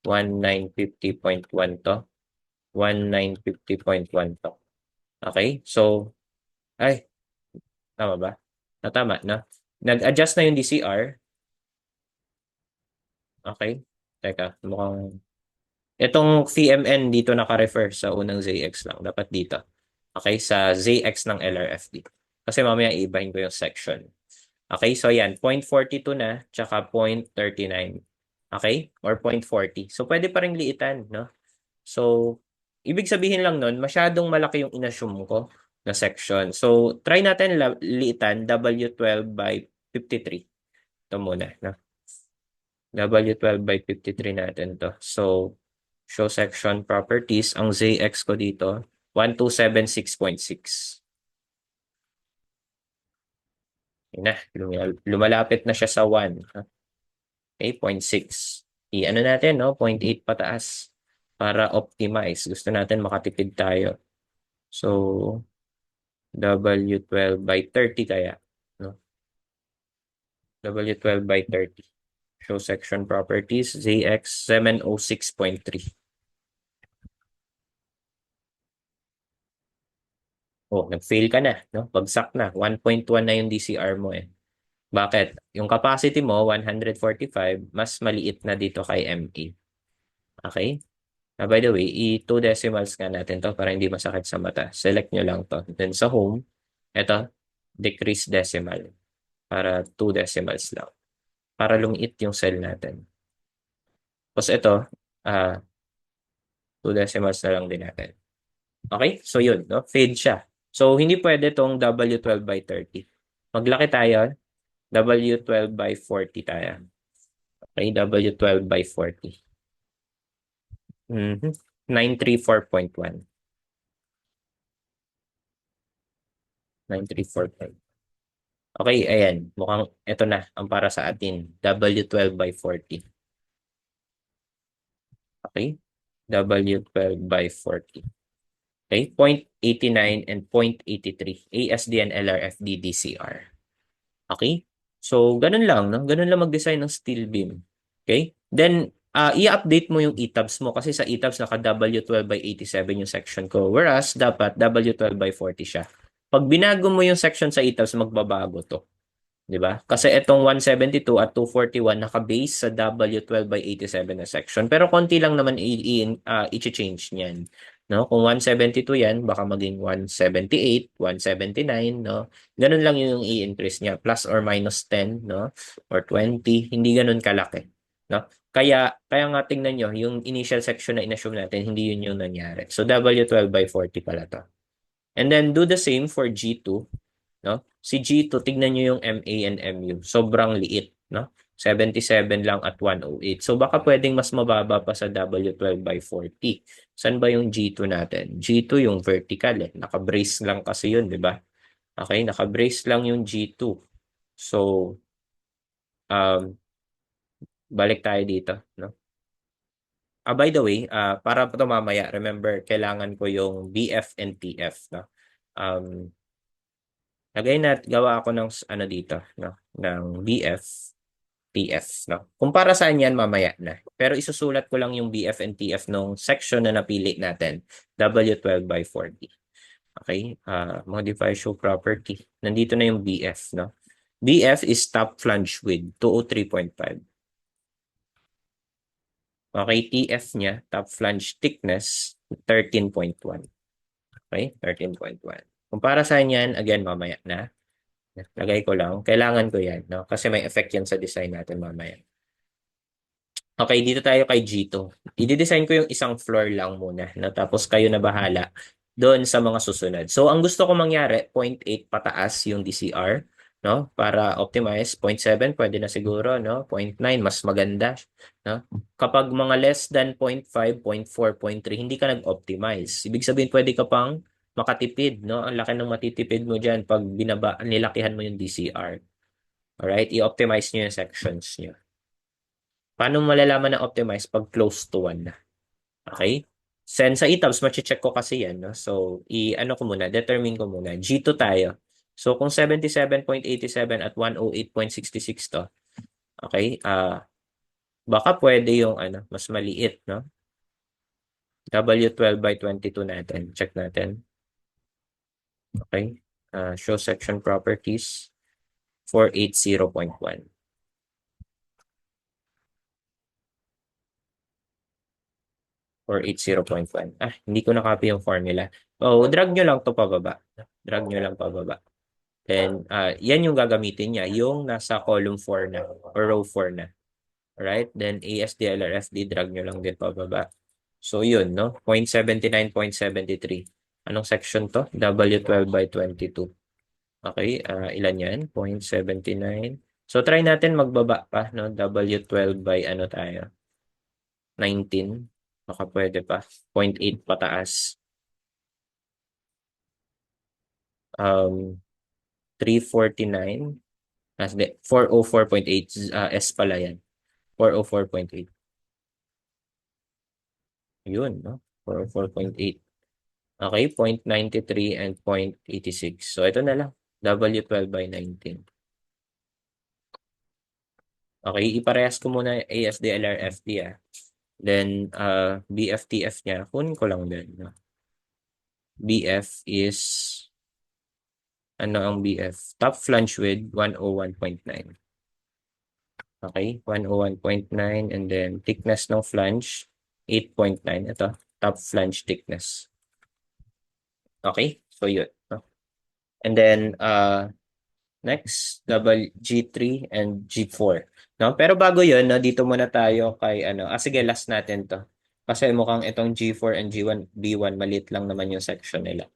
1950.1 to. 1950.1 to. Okay? So, ay, tama ba? Tama, no? Nag-adjust na yung DCR. Okay? Teka, mukhang... Itong VMN dito naka-refer sa unang ZX lang. Dapat dito. Okay? Sa ZX ng LRFD. Kasi mamaya iibahin ko yung section. Okay? So, yan. 0.42 na, tsaka 0.39. Okay? Or 0.40. So, pwede pa rin liitan, no? So, ibig sabihin lang nun, masyadong malaki yung inassume ko na section. So, try natin liitan W12/53. Ito muna, no? W12/53 natin to. So, show section properties. Ang ZX ko dito, 1276.6. Yun na, lumalapit na siya sa 1. Okay, 0.6. I-ano natin, no? 0.8 pataas para optimize. Gusto natin makatipid tayo. So, W12/30 kaya, no? W12/30. Show section properties, ZX 706.3. Oh, nag-fail ka na, no? Bagsak na. 1.1 na yung DCR mo eh. Bakit? Yung capacity mo, 145, mas maliit na dito kay MA. Okay? By the way, i-2 decimals nga natin to para hindi masakit sa mata. Select nyo lang to. Then sa home, eto, decrease decimal. Para 2 decimals lang. Para lumiit yung cell natin. Tapos ito, 2 decimals na lang din natin. Okay? So yun, no? Fade siya. So hindi pwede tong W12/30. Maglaki tayo, W12/40 tayo. Okay, W12/40. 934.1. 934.1. Okay, ayan. Mukhang ito na ang para sa atin. W12/40. Okay? W12/40. Okay? 0.89 and 0.83. ASD and LRFD DCR. Okay? So, ganun lang, no? Ganun lang mag-design ng steel beam. Okay? Then, i-update mo yung ETABS mo kasi sa ETABS naka W12/87 yung section ko. Whereas, dapat W12/40 siya. Pag binago mo yung section sa ETABS, magbabago to. 'Di ba? Kasi itong 172 at 241 naka-base sa W12/87 na section. Pero konti lang naman i-change niyan. No? Kung 172 yan, baka maging 178, 179, no? Ganun lang yung i-increase niya, plus or minus 10, no? Or 20, hindi ganun kalaki, no? Kaya nga tingnan nyo, yung initial section na inassume natin, hindi yun yung nangyari. So W12/40 pala to. And then do the same for G2. No? Si G2, tignan nyo yung MA and MU. Sobrang liit. No? 77 lang at 108. So baka pwedeng mas mababa pa sa W12/40. Saan ba yung G2 natin? G2 yung vertical eh. Naka-brace lang kasi yun, di ba? Okay, naka-brace lang yung G2. So, um, balik tayo dito. No? By the way, para ito mamaya, remember, kailangan ko yung BF and TF. No? Um, gawa ako ng ano dito, no? Ng BF. TF, no? Kung para saan yan, mamaya na. Pero isusulat ko lang yung BF and TF nung section na napili natin, W12 by 40. Okay? Modify show property. Nandito na yung BF, no? BF is top flange width, 203.5. Okay, TF niya, top flange thickness, 13.1. Okay, 13.1. Kung para saan yan, again, mamaya na. Lagay ko lang. Kailangan ko yan, no? Kasi may effect yan sa design natin mamaya. Okay, dito tayo kay G2. I-design ko yung isang floor lang muna, no? Tapos kayo na bahala doon sa mga susunod. So, ang gusto ko mangyari, 0.8 pataas yung DCR, no? Para optimize, 0.7 pwede na siguro, no? 0.9 mas maganda, no? Kapag mga less than 0.5, 0.4, 0.3, hindi ka nag-optimize. Ibig sabihin, pwede ka pang makatipid, no? Ang laki ng matitipid mo dyan pag nilakihan mo yung DCR. Alright? I-optimize nyo yung sections nyo. Paano malalaman na optimize pag close to 1 na? Okay? Send sa etabs, mache-check ko kasi yan. No? So, ano ko muna, determine ko muna. G2 tayo. So, kung 77.87 at 108.66 to, okay, baka pwede yung mas maliit, no? W12 by 22 natin. Check natin. Okay. Show section properties 480.1. 480.1. Hindi ko na-copy yung formula. Oh, drag nyo lang to pababa. Drag nyo lang pababa. Then, yan yung gagamitin niya, yung nasa column 4 na, or row 4 na. Alright? Then, ASDLRFD, drag nyo lang din pababa. So, yun, no? 0.79.73. Anong section to? W12 by 22. Okay, ilan yan? 0.79. So, try natin magbaba pa, no? W12 by ano tayo? 19. Baka pwede pa. 0.8 pataas. 349. 404.8. S pala yan. 404.8. Yun, no? 404.8. Okay, 0.93 and 0.86. So, ito na lang. W12 by 19. Okay, iparehas ko muna ASDLRFD Then, BFTF niya, kunin ko lang din. No? BF is, ano ang BF? Top flange width, 101.9. Okay, 101.9 and then thickness ng flange, 8.9. Ito, top flange thickness. Okay, so yun. No? And then, next, G3 and G4. No? Pero bago yun, no, dito muna tayo kay sige, last natin to. Kasi mukhang itong G4 and G1, B1, maliit lang naman yung section nila.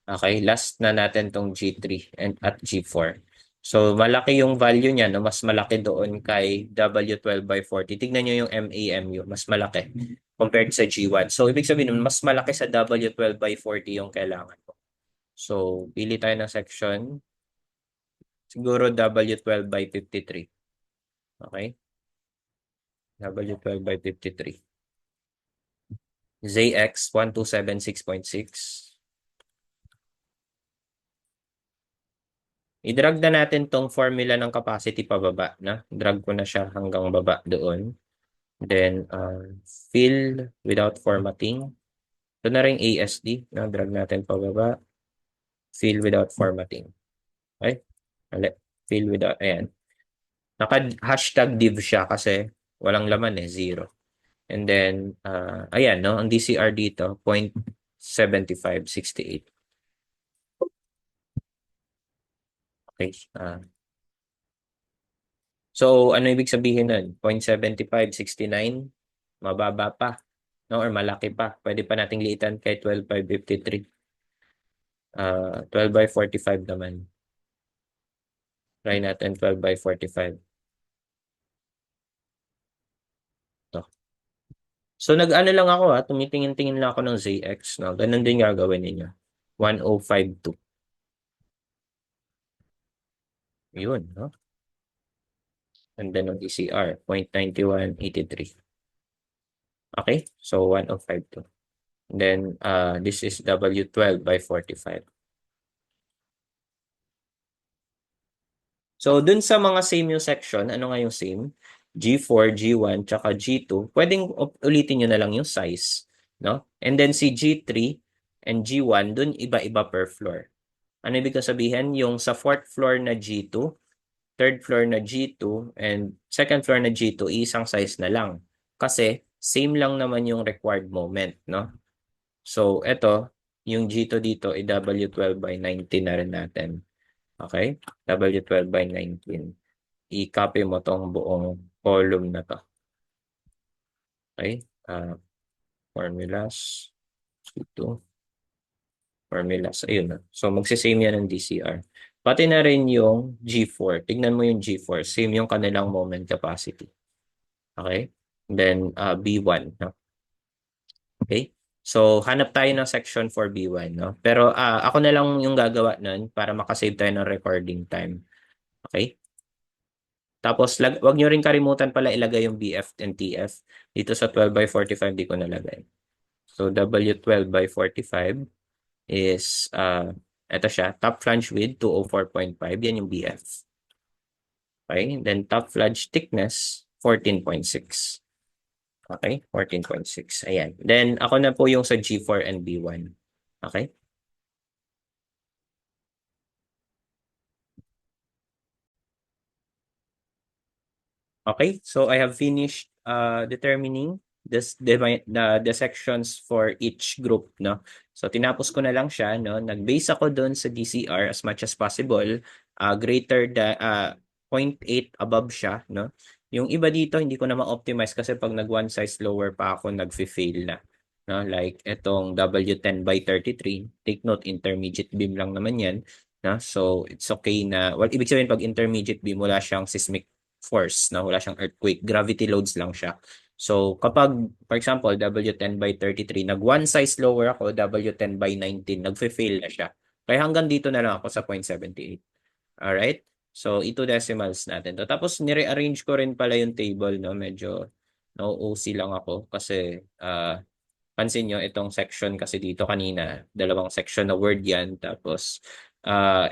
Okay, last na natin tong G3 and at G4. So, malaki yung value niya, no? Mas malaki doon kay W12 by 40. Tignan nyo yung MAMU, mas malaki compared sa G1. So, ibig sabihin, mas malaki sa W12 by 40 yung kailangan mo. So, pili tayo ng section. Siguro W12 by 53. Okay? W12 by 53. ZX 1276.6. I-drag na natin tong formula ng capacity pababa. Na? Drag ko na siya hanggang baba doon. Then, fill without formatting. Ito na rin ASD. Na? Drag natin pababa. Fill without formatting. Okay? Fill without, ayan. Naka-hashtag div siya kasi walang laman 0. And then, ayan, no? Ang DCR dito, 0.7568. Okay. So, ano ibig sabihin nun? 0.7569? Mababa pa. No? Or malaki pa. Pwede pa nating liitan kay 12.553. 12 by 45 naman. Try natin 12 by 45. To. So, nag-ano lang ako tumitingin-tingin lang ako ng ZX. No? Ganun din gagawin ninyo. 1052. Yun, no? And then on DCR, 0.9183. Okay? So, 1052. Then, this is W12 by 45. So, dun sa mga same yung section, ano nga yung same? G4, G1, tsaka G2, pwedeng ulitin nyo na lang yung size, no? And then si G3 and G1, dun iba-iba per floor. Ano ibig sabihin? Yung sa fourth floor na G2, third floor na G2, and second floor na G2, isang size na lang. Kasi same lang naman yung required moment, no? So, ito, yung G2 dito, W12 by 19 na rin natin. Okay? W12 by 19. I-copy mo tong buong column na to. Okay? Formulas. G2. Formulas. Ayun na. So, magsisame yan ng DCR. Pati na rin yung G4. Tignan mo yung G4. Same yung kanilang moment capacity. Okay? Then, B1. No? Okay? So, hanap tayo ng section for B1. No? Pero, ako na lang yung gagawa nun para makasave tayo ng recording time. Okay? Tapos, wag nyo rin kalimutan pala ilagay yung BF and TF. Dito sa 12 by 45, di ko nalagay. So, W12 by 45 is, ito siya, top flange width, 204.5. Yan yung BF. Okay? Then, top flange thickness, 14.6. Okay? 14.6. Ayan. Then, ako na po yung sa G4 and B1. Okay? Okay, so I have finished determining the sections for each group, no? So tinapos ko na lang siya, no? Nag-base ako doon sa DCR as much as possible, greater than 0.8 above siya, no? Yung iba dito hindi ko na ma-optimize kasi pag nag one size lower pa ako nagfi-fail na. No? Like itong W10 by 33, take note intermediate beam lang naman 'yan, no? So it's okay na ibig sabihin pag intermediate beam wala siyang seismic force, no? Wala siyang earthquake. Gravity loads lang siya. So, kapag, for example, W10 by 33, nag one size lower ako, W10 by 19, nagfe-fail na siya. Kaya hanggang dito na lang ako sa 0.78. Alright? So, ito decimals natin to. Tapos, nire-arrange ko rin pala yung table, no? Medyo no-OC lang ako kasi pansin nyo, itong section kasi dito kanina, dalawang section na word yan, tapos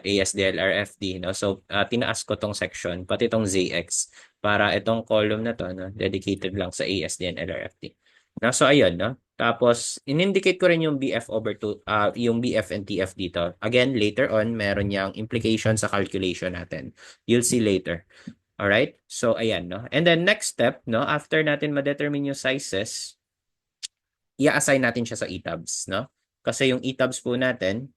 ASDL, RFD, no? So, tinaas ko tong section, pati itong ZX, para itong column na to, no? Dedicated lang sa ASDL, LRFD. No? So, ayun, no? Tapos, in-indicate ko rin yung BF over to, yung BF and TF dito. Again, later on, meron niyang implication sa calculation natin. You'll see later. Alright? So, ayan, no? And then, next step, no? After natin ma-determine yung sizes, i-assign natin siya sa ETABS, no? Kasi yung ETABS po natin,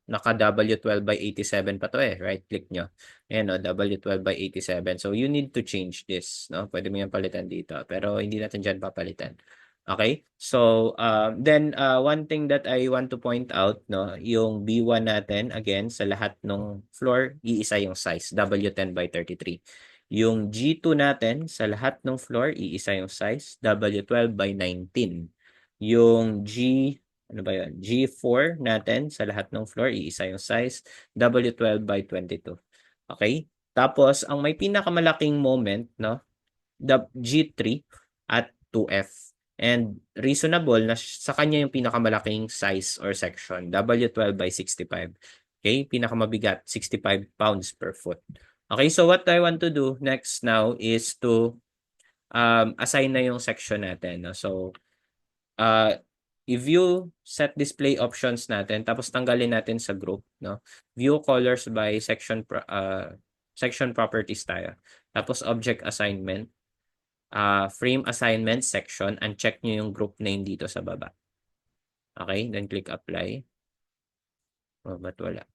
naka W12 by 87 pa to eh. Right-click nyo. Ayan, no? W12 by 87. So, you need to change this, no? Pwede mo yan palitan dito. Pero, hindi natin dyan papalitan. Okay? So, then, one thing that I want to point out, no? Yung B1 natin, again, sa lahat ng floor, iisa yung size, W10 by 33. Yung G2 natin, sa lahat ng floor, iisa yung size, W12 by 19. Yung ano ba yun? G4 natin sa lahat ng floor, iisa yung size, W12 by 22. Okay? Tapos, ang may pinakamalaking moment, no? The G3 at 2F. And reasonable na sa kanya yung pinakamalaking size or section, W12 by 65. Okay? Pinakamabigat, 65 pounds per foot. Okay, so what I want to do next now is to assign na yung section natin. No? So, i-view set display options natin, tapos tanggalin natin sa group. No? View colors by section properties tayo. Tapos object assignment, frame assignment section, uncheck nyo yung group name dito sa baba. Okay, then click apply. Oh, ba't wala?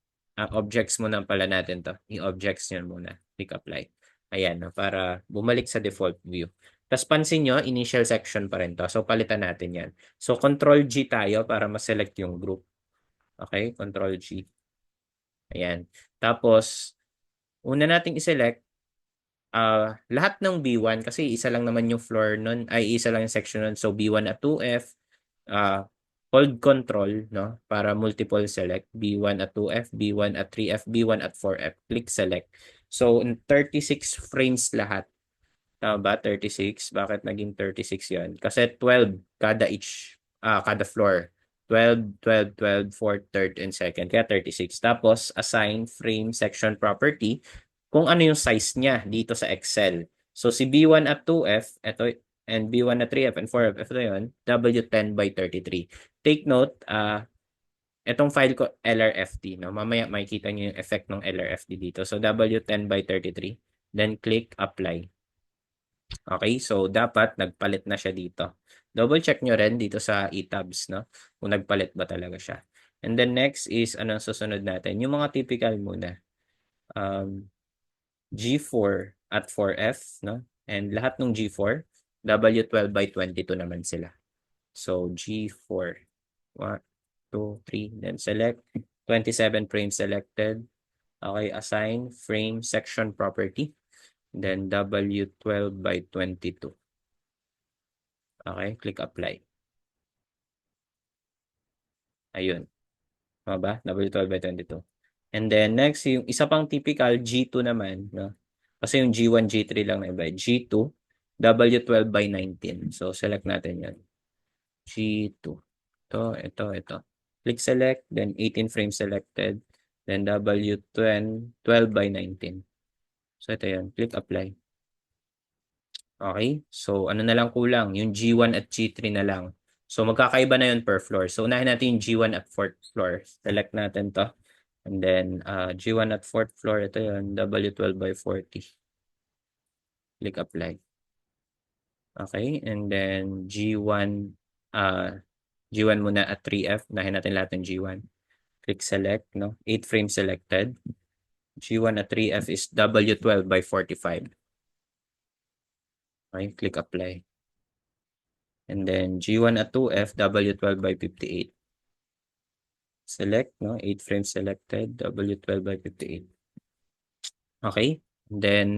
Objects muna pala natin to. I-objects nyo muna. Click apply. Ayan, no, para bumalik sa default view. Tapos pansin nyo, initial section pa rin to. So, palitan natin yan. So, Control G tayo para ma-select yung group. Okay, Control G. Ayan. Tapos, una nating i-select, lahat ng B1, kasi isa lang naman yung floor nun, ay isa lang yung section nun. So, B1 at 2F, hold control, no? Para multiple select, B1 at 2F, B1 at 3F, B1 at 4F. Click select. So, 36 frames lahat. Tama ba? 36. Bakit naging 36 yon? Kasi 12 kada floor. 12, 12, 12, 4th, 3rd, and 2nd. Kaya 36. Tapos, assign frame section property kung ano yung size niya dito sa Excel. So, si B1 at 2F, ito, and B1 at 3F and 4F, ito yun, W10 by 33. Take note, itong file ko, LRFT, no? Mamaya makikita nyo yung effect ng LRFT dito. So, W10 by 33. Then, click Apply. Okay, so dapat nagpalit na siya dito. Double check nyo rin dito sa eTabs, no? Kung nagpalit ba talaga siya. And then next is, anong susunod natin? Yung mga typical muna. G4 at 4F, no? And lahat ng G4, W12 by 22 naman sila. So, G4. 1, 2, 3. Then select. 27 frames selected. Okay, assign frame section property. Then W12 by 22. Okay, click apply. Ayun. Tama ba? W12 by 22. And then next, yung isa pang typical, G2 naman. No? Kasi yung G1, G3 lang na iba. G2, W12 by 19. So, select natin yan. G2. Ito. Click select, then 18 frames selected. Then W10, 12 by 19. So, ito yan. Click apply. Okay? So, ano na lang kulang? Yung G1 at G3 na lang. So, magkakaiba na yun per floor. So, unahin natin yung G1 at 4th floor. Select natin to. And then, G1 at 4th floor, ito yun, W12 by 40. Click apply. Okay? And then, G1 muna at 3F. Unahin natin lahat ng G1. Click select, no? 8 frames selected. G1 at 3F is W12 by 45. Okay? Click apply. And then G1 at 2F, W12 by 58. Select, no? 8 frames selected, W12 by 58. Okay? And then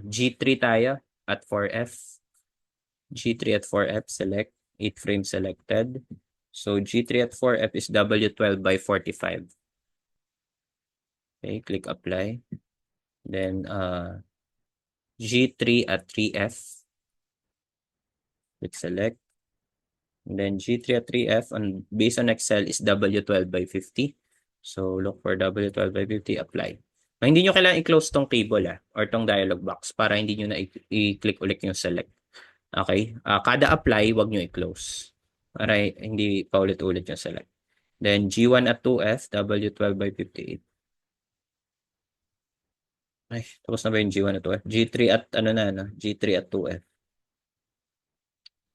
G3 tayo at 4F. G3 at 4F, select. 8 frames selected. So G3 at 4F is W12 by 45. Okay, click apply. Then G3 at 3F. Click select. And then G3 at 3F based on Excel is W12 by 50. So look for W12 by 50, apply. Hindi nyo kailangan i-close tong table or tong dialog box para hindi nyo na i-click ulit yung select. Okay? Kada apply, wag nyo i-close. Para hindi pa ulit-ulit yung select. Then G1 at 2F, W12 by 58. Ay, tapos na ba yung G1 at 2F? G3 at ano na, no? G3 at 2F.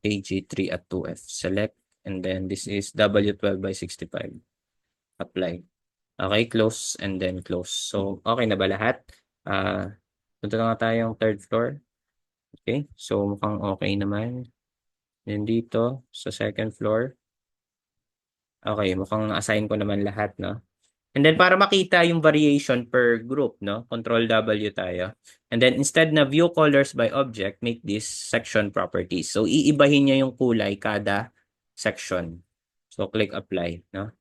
Okay, G3 at 2F. Select. And then this is W12 by 65. Apply. Okay, close and then close. So, okay na ba lahat? Punta na nga tayong third floor. Okay, so mukhang okay naman. Then dito, sa second floor. Okay, mukhang assign ko naman lahat, no? And then para makita yung variation per group, no? Control W tayo. And then instead na view colors by object, make this section properties. So iibahin niya yung kulay kada section. So click apply, no?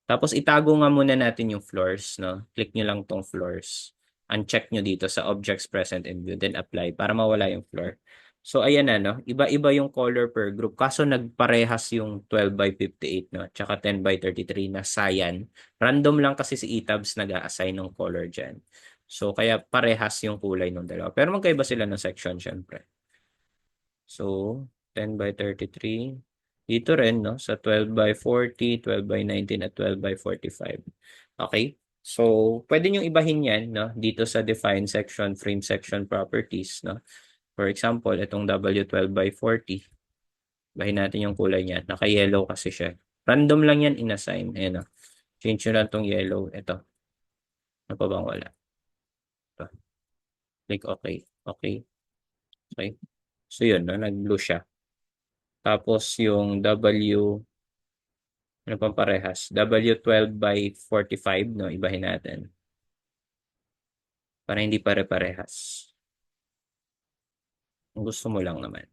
Tapos itago nga muna natin yung floors, no? Click nyo lang tong floors. Uncheck nyo dito sa objects present in view, then apply para mawala yung floor. So ayan na, no? Iba-iba yung color per group. Kaso nagparehas yung 12 by 58, no? Tsaka 10 by 33 na cyan. Random lang kasi si eTabs nag-a-assign ng color dyan. So kaya parehas yung kulay ng dalawa. Pero magkaiba sila ng section, syempre. So 10 by 33. Dito rin, no? Sa 12 by 40, 12 by 19, at 12 by 45. Okay? So, pwede nyo ibahin yan, no? Dito sa define section, frame section properties, no? For example, itong W12 by 40. Ibahin natin yung kulay niya. Naka-yellow kasi siya. Random lang yan in-assign. Ayan, no? Change nyo lang itong yellow. Ito. Ano pa bang wala? Ito. Click OK. Okay. Okay. So, yun, no? Nag-blue siya. Tapos yung ano pang parehas? W12 by 45, no? Ibahin natin. Para hindi pare-parehas. Kung gusto mo lang naman.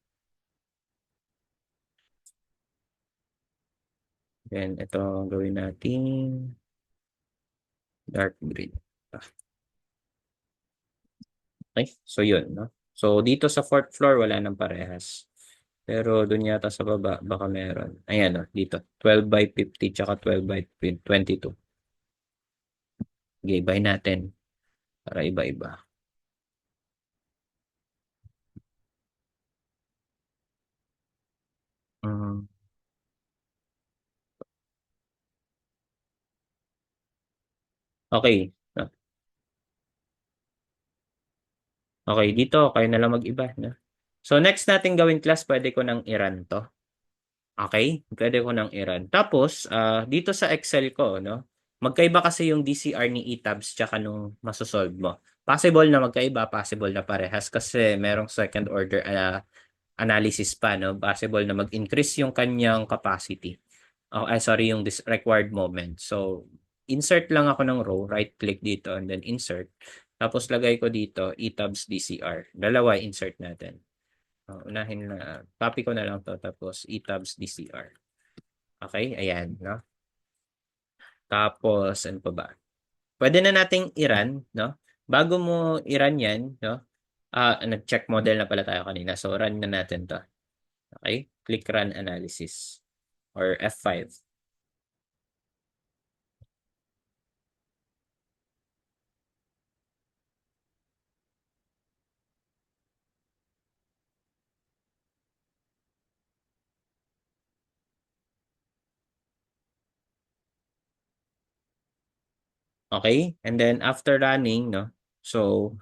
Then, ito gawin natin dark green. Okay, so yun, no? So, dito sa 4th floor, wala nang parehas. Pero dun yata sa baba, baka meron. Ayan, no? Dito. 12 by 50 tsaka 12 by 22. Okay, ibahin natin para iba-iba. Okay. Okay, dito kayo na lang mag-iba, no? So next natin gawin class, pwede ko nang i-run 'to. Okay, pwede ko nang i-run. Tapos, dito sa Excel ko, no? Magkaiba kasi yung DCR ni eTabs tsaka nung masosolve mo. Possible na magkaiba, possible na parehas kasi merong second order analysis pa, no? Possible na mag-increase yung kanyang capacity. Oh, sorry, yung this required moment. So, insert lang ako ng row, right click dito and then insert. Tapos lagay ko dito eTabs DCR. Dalawa insert natin. Unahin na copy ko na lang to tapos eTabs DCR. Okay, ayan, no? Tapos ano pa ba? Pwede na nating i-run, no? Bago mo i-run 'yan, no? Nag-check model na pala tayo kanina. So run na natin 'to. Okay? Click run analysis or F5. Okay? And then after running, no? So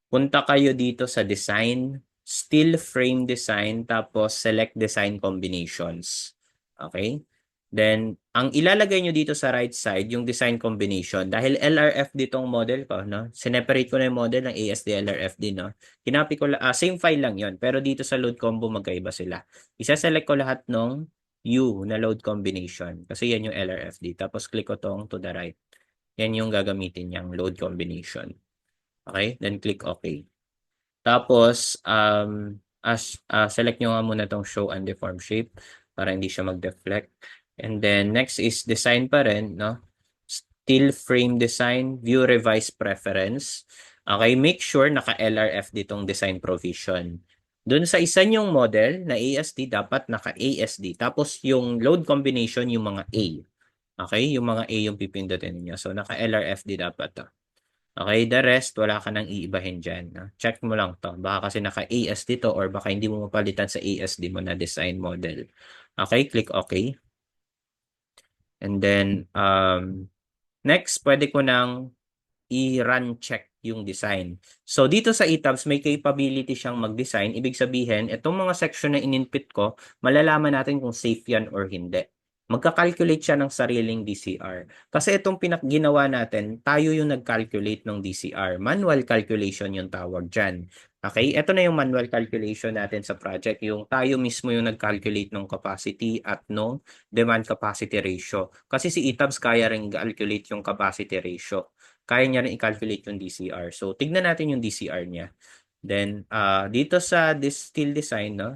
punta kayo dito sa design, still frame design, tapos select design combinations. Okay? Then, ang ilalagay nyo dito sa right side, yung design combination, dahil LRFD tong model ko, no? Sineparate ko na yung model ng ASD LRFD, no? Kinapi ko, same file lang yon pero dito sa load combo magkaiba sila. Isa-select ko lahat ng U na load combination kasi yan yung LRFD. Tapos click ko tong to the right. Yan yung gagamitin niyang load combination. Okay? Then click OK. Tapos, select nyo nga muna tong show undeformed shape para hindi siya mag-deflect. And then, next is design pa rin, no? Still frame design, view revise preference. Okay, make sure naka-LRF ditong design provision. Doon sa isa nyong model na ASD, dapat naka-ASD. Tapos, yung load combination, yung mga A. Okay, yung mga A yung pipindutin niyo. So, naka-LRFD dapat to. Okay, the rest, wala ka nang iibahin dyan. No? Check mo lang to. Baka kasi naka-ASD to or baka hindi mo mapalitan sa ASD mo na design model. Okay, click OK. And then, next, pwede ko nang i-run check yung design. So, dito sa eTabs, may capability siyang mag-design. Ibig sabihin, itong mga section na ininput ko, malalaman natin kung safe yan or hindi. Magka-calculate siya ng sariling DCR. Kasi itong ginawa natin, tayo yung nag-calculate ng DCR. Manual calculation yung tawag dyan. Okay? Ito na yung manual calculation natin sa project. Yung tayo mismo yung nag-calculate ng capacity at ng demand capacity ratio. Kasi si eTabs kaya rin calculate yung capacity ratio. Kaya niya rin i-calculate yung DCR. So, tignan natin yung DCR niya. Then, dito sa this still design, no?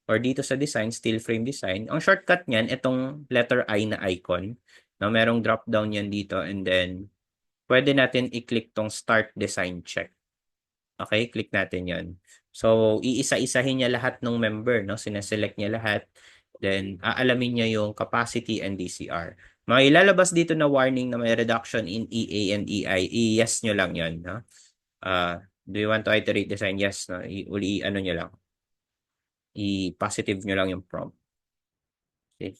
Or dito sa design, still frame design, ang shortcut niyan, itong letter I na icon. No? Merong drop down yan dito and then, pwede natin i-click tong start design check. Okay, click natin yon. So, iisa-isahin niya lahat ng member, no? Sineselect niya lahat. Then, aalamin niya yung capacity and DCR. May ilalabas dito na warning na may reduction in EA and EI. I-yes nyo lang yon, no? Do you want to iterate design? Yes, no? Ano nyo lang. I-positive nyo lang yung prompt. Okay.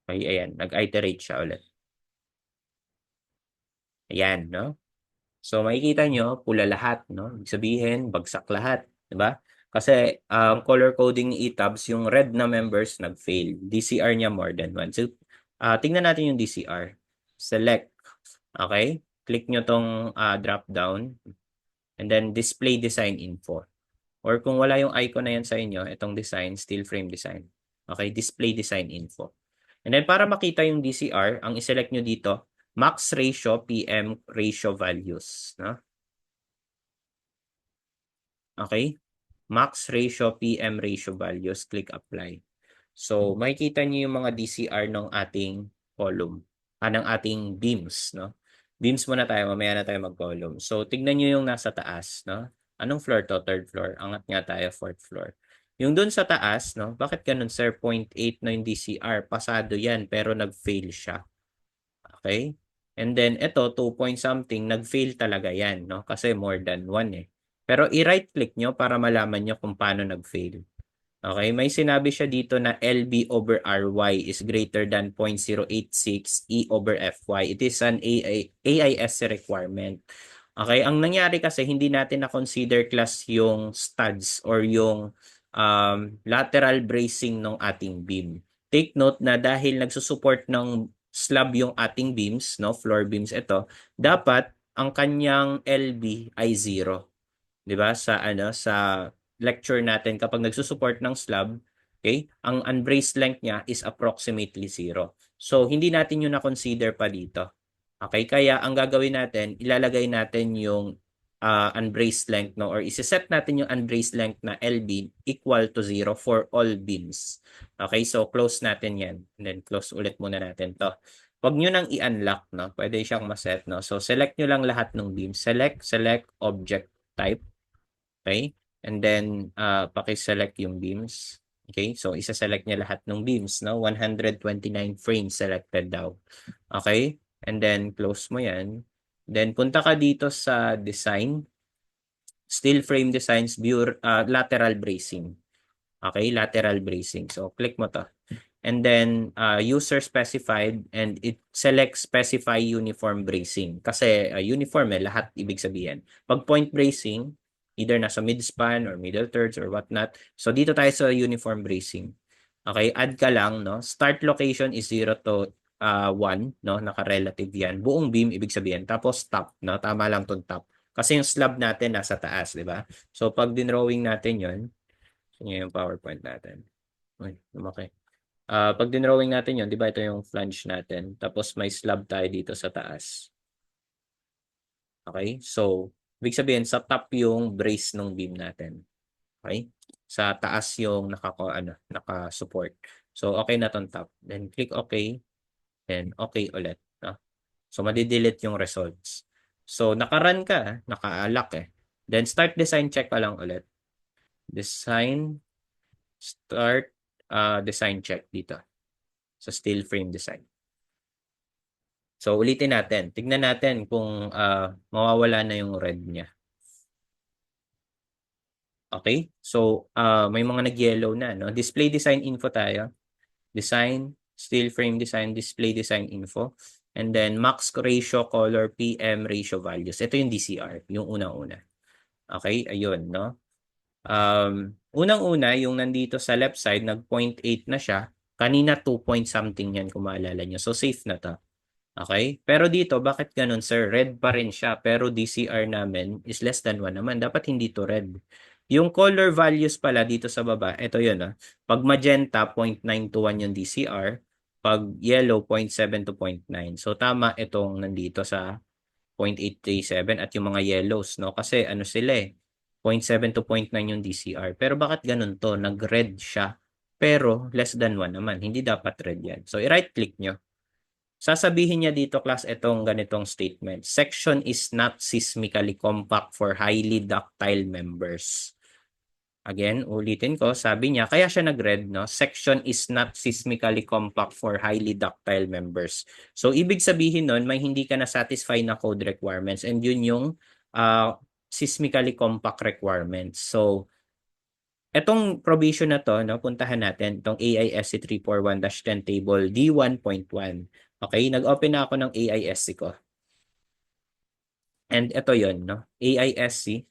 Okay, ayan. Nag-iterate siya ulit. Ayan, no? So makikita nyo, pula lahat, no? Ibig sabihin, bagsak lahat, 'di ba? Kasi color coding ni eTabs, yung red na members nag-fail. DCR niya more than one. So tingnan natin yung DCR. Select, okay? Click nyo tong drop down and then display design info. Or kung wala yung icon na yan sa inyo, itong design, still frame design. Okay, display design info. And then para makita yung DCR, ang iselect nyo dito, max ratio, PM ratio values. No? Okay? Max ratio, PM ratio values, click apply. So, makikita niyo yung mga DCR ng ating column, ng ating beams, no? Beams muna tayo, mamaya na tayo mag-column. So, tignan niyo yung nasa taas, no? Anong floor to? Third floor. Angat nga tayo, fourth floor. Yung dun sa taas, no? Bakit ganun, sir? 0.8 na yung DCR. Pasado yan, pero nag-fail siya. Okay? And then ito 2 point something, nag-fail talaga yan, no? Kasi more than 1 eh. Pero i-right click nyo para malaman nyo kung paano nag-fail. Okay, may sinabi siya dito na LB over RY is greater than 0.086 E over FY. It is an AISC requirement. Okay, ang nangyari kasi hindi natin na-consider class yung studs or yung lateral bracing ng ating beam. Take note na dahil nagsusupport ng slab yung ating beams, no, floor beams ito, dapat ang kanyang LB ay 0. 'Di ba? Sa lecture natin kapag nagsusupport ng slab, okay? Ang unbraced length niya is approximately 0. So hindi natin 'yun na consider pa dito. Okay? Kaya ang gagawin natin, ilalagay natin yung unbraced length, no, or isi-set natin yung unbraced length na LB equal to 0 for all beams. Okay? So close natin 'yan. And then close ulit muna natin 'to. Huwag nyo nang i-unlock, no? Pwede siyang maset, no? So select nyo lang lahat ng beams. Select object type. Okay? And then, paki-select yung beams. Okay? So, isa-select niya lahat ng beams, no? 129 frames selected daw. Okay? And then, close mo yan. Then, punta ka dito sa design. Steel frame designs, lateral bracing. Okay? Lateral bracing. So, click mo to. And then, user specified and it select specify uniform bracing. Kasi uniform lahat ibig sabihin. Pag point bracing, either nasa midspan or middle thirds or whatnot. So, dito tayo sa uniform bracing. Okay, add ka lang, no? Start location is 0 to 1, no? Naka-relative yan. Buong beam, ibig sabihin. Tapos top, no? Tama lang tong top. Kasi yung slab natin nasa taas, di ba? So, pag dinrawing natin yon, yun yung PowerPoint natin. Uy, lumaki. Pag dinrawing natin yon, di ba ito yung flange natin. Tapos may slab tayo dito sa taas. Okay? So, ibig sabihin, sa top yung brace ng beam natin. Okay? Sa taas yung naka-support. So, okay na tong top. Then, click OK. Then, okay ulit. No? So, madidelete yung results. So, naka-run ka. Naka-lock eh. Then, start design check ka lang ulit. Design, start design check dito. Sa steel frame design. So, ulitin natin. Tignan natin kung mawawala na yung red niya. Okay? So, may mga nag-yellow na. No? Display design info tayo. Design, steel frame design, display design info. And then, max ratio, color, PM, ratio values. Ito yung DCR, yung unang-una. Okay? Ayun, no? Unang-una, yung nandito sa left side, nag-0.8 na siya. Kanina, 2 point something yan kung maalala nyo. So, safe na to. Okay? Pero dito, bakit ganun, sir? Red pa rin siya, pero DCR namin is less than 1 naman. Dapat hindi to red. Yung color values pala dito sa baba, ito yun. Pag magenta, 0.921 yung DCR. Pag yellow, 0.7 to 0.9. So, tama itong nandito sa 0.837 at yung mga yellows, no? Kasi ano sila 0.7 to 0.9 yung DCR. Pero bakit ganun to? Nag-red siya. Pero less than 1 naman. Hindi dapat red yan. So, i-right click nyo. Sasabihin niya dito, class, itong ganitong statement. Section is not seismically compact for highly ductile members. Again, ulitin ko, sabi niya, kaya siya nag-red, no? Section is not seismically compact for highly ductile members. So, ibig sabihin nun, may hindi ka na-satisfy na code requirements and yun yung seismically compact requirements. So, etong provision na to, no, puntahan natin, itong AISC 341-10 table D1.1. Okay, nag-open na ako ng AISC ko. And ito yon, no? AISC,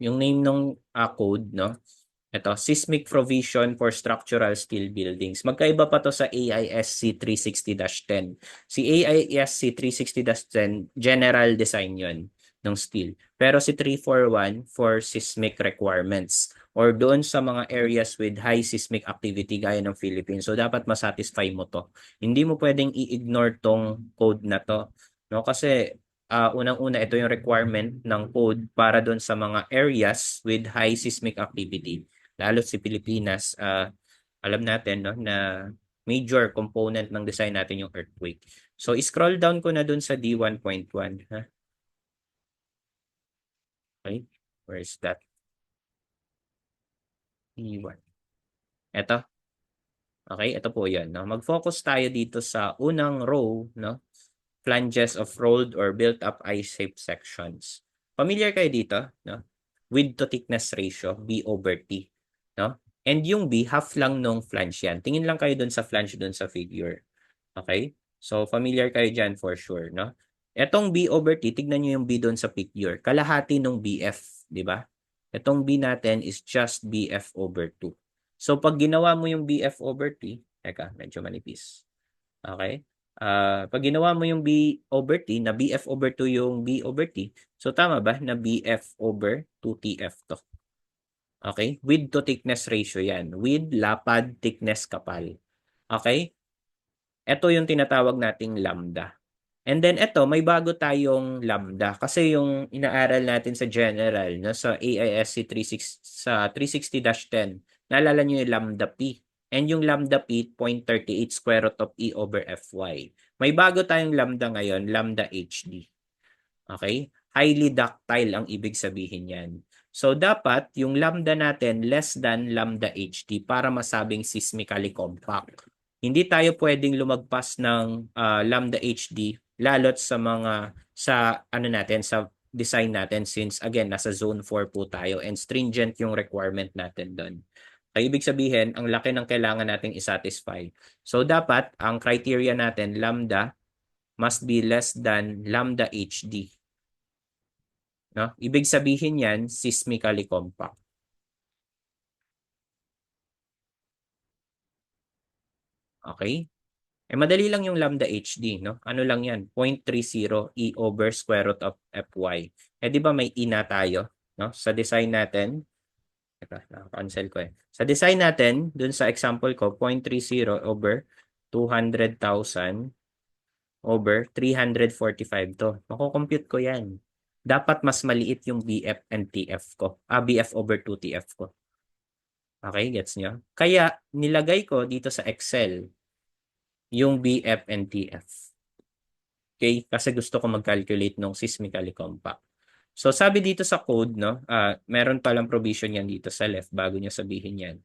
yung name ng code, no? Ito, Seismic Provision for Structural Steel Buildings. Magkaiba pa to sa AISC 360-10. Si AISC 360-10, general design yon ng steel. Pero si 341 for seismic requirements or doon sa mga areas with high seismic activity gaya ng Philippines. So, dapat masatisfy mo to. Hindi mo pwedeng i-ignore tong code na to. No? Kasi unang-una, ito yung requirement ng code para doon sa mga areas with high seismic activity. Lalo sa Pilipinas, alam natin, no, na major component ng design natin yung earthquake. So, scroll down ko na dun sa D1.1. Okay, where is that? D1. Ito. Okay, ito po yan. No? Mag-focus tayo dito sa unang row, no? flanges of rolled or built-up eye-shaped sections. Familiar kayo dito, no? Width to thickness ratio, B over T, no? And yung B, half lang nung flange yan. Tingin lang kayo dun sa flange dun sa figure. Okay? So, familiar kayo dyan for sure, no? Etong B over T, tignan nyo yung B dun sa figure. Kalahati nung BF, di ba? Etong B natin is just BF over 2. So, pag ginawa mo yung BF over T, teka, medyo manipis. Okay? Pag ginawa mo yung B over T, na BF over 2 yung B over T, so tama ba na BF over 2TF to? Okay? Width to thickness ratio yan. Width, lapad, thickness, kapal. Okay? Ito yung tinatawag nating lambda. And then ito, may bago tayong lambda. Kasi yung inaaral natin sa general, no, sa AISC 36, sa 360-10, naalala nyo yung lambda P. And yung lambda P, 0.38 square root of E over Fy. May bago tayong lambda ngayon, lambda HD. Okay? Highly ductile ang ibig sabihin yan. So, dapat yung lambda natin less than lambda HD para masabing seismically compact. Hindi tayo pwedeng lumagpas ng lambda HD lalot sa mga sa design natin since again nasa zone 4 po tayo and stringent yung requirement natin doon. Kaya ibig sabihin ang laki ng kailangan nating i-satisfy. So dapat ang criteria natin lambda must be less than lambda HD. No? Ibig sabihin yan seismically compact. Okay? Madali lang yung lambda HD, no? Ano lang yan? 0.30 E over square root of Fy. Di ba may E na tayo, no? Sa design natin, naka-cancel ko eh. Sa design natin, dun sa example ko, 0.30 over 200,000 over 345 to. Mako-compute ko yan. Dapat mas maliit yung BF and TF ko. BF over 2TF ko. Okay, gets nyo? Kaya, nilagay ko dito sa Excel yung BF and TF. Okay? Kasi gusto ko mag-calculate ng seismically compact. So sabi dito sa code, no, meron palang provision yan dito sa left bago niya sabihin yan.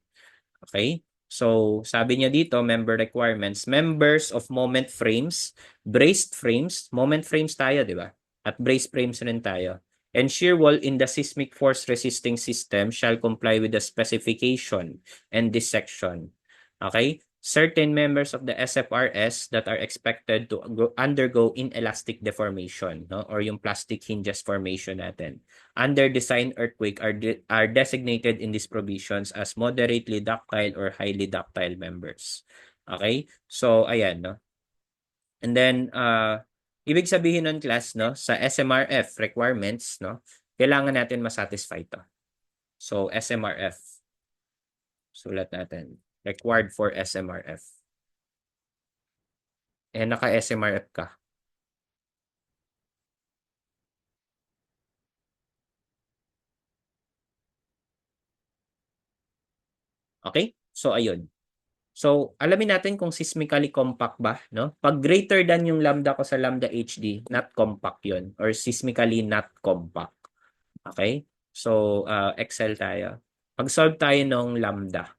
Okay? So sabi niya dito, member requirements, members of moment frames, braced frames, moment frames tayo, di ba? At braced frames rin tayo. And shear wall in the seismic force resisting system shall comply with the specification and this section. Okay? Certain members of the SFRS that are expected to undergo inelastic deformation, no, or yung plastic hinges formation natin under design earthquake are designated in these provisions as moderately ductile or highly ductile members. Okay? So ayan, no. And then ibig sabihin nun class, no, sa SMRF requirements, no, kailangan natin masatisfy to. So SMRF. Sulat natin. Required for SMRF. Naka-SMRF ka. Okay? So, ayun. So, alamin natin kung seismically compact ba, no? Pag greater than yung lambda ko sa lambda HD, not compact yun. Or seismically not compact. Okay? So, Excel tayo. Pag-solve tayo ng lambda.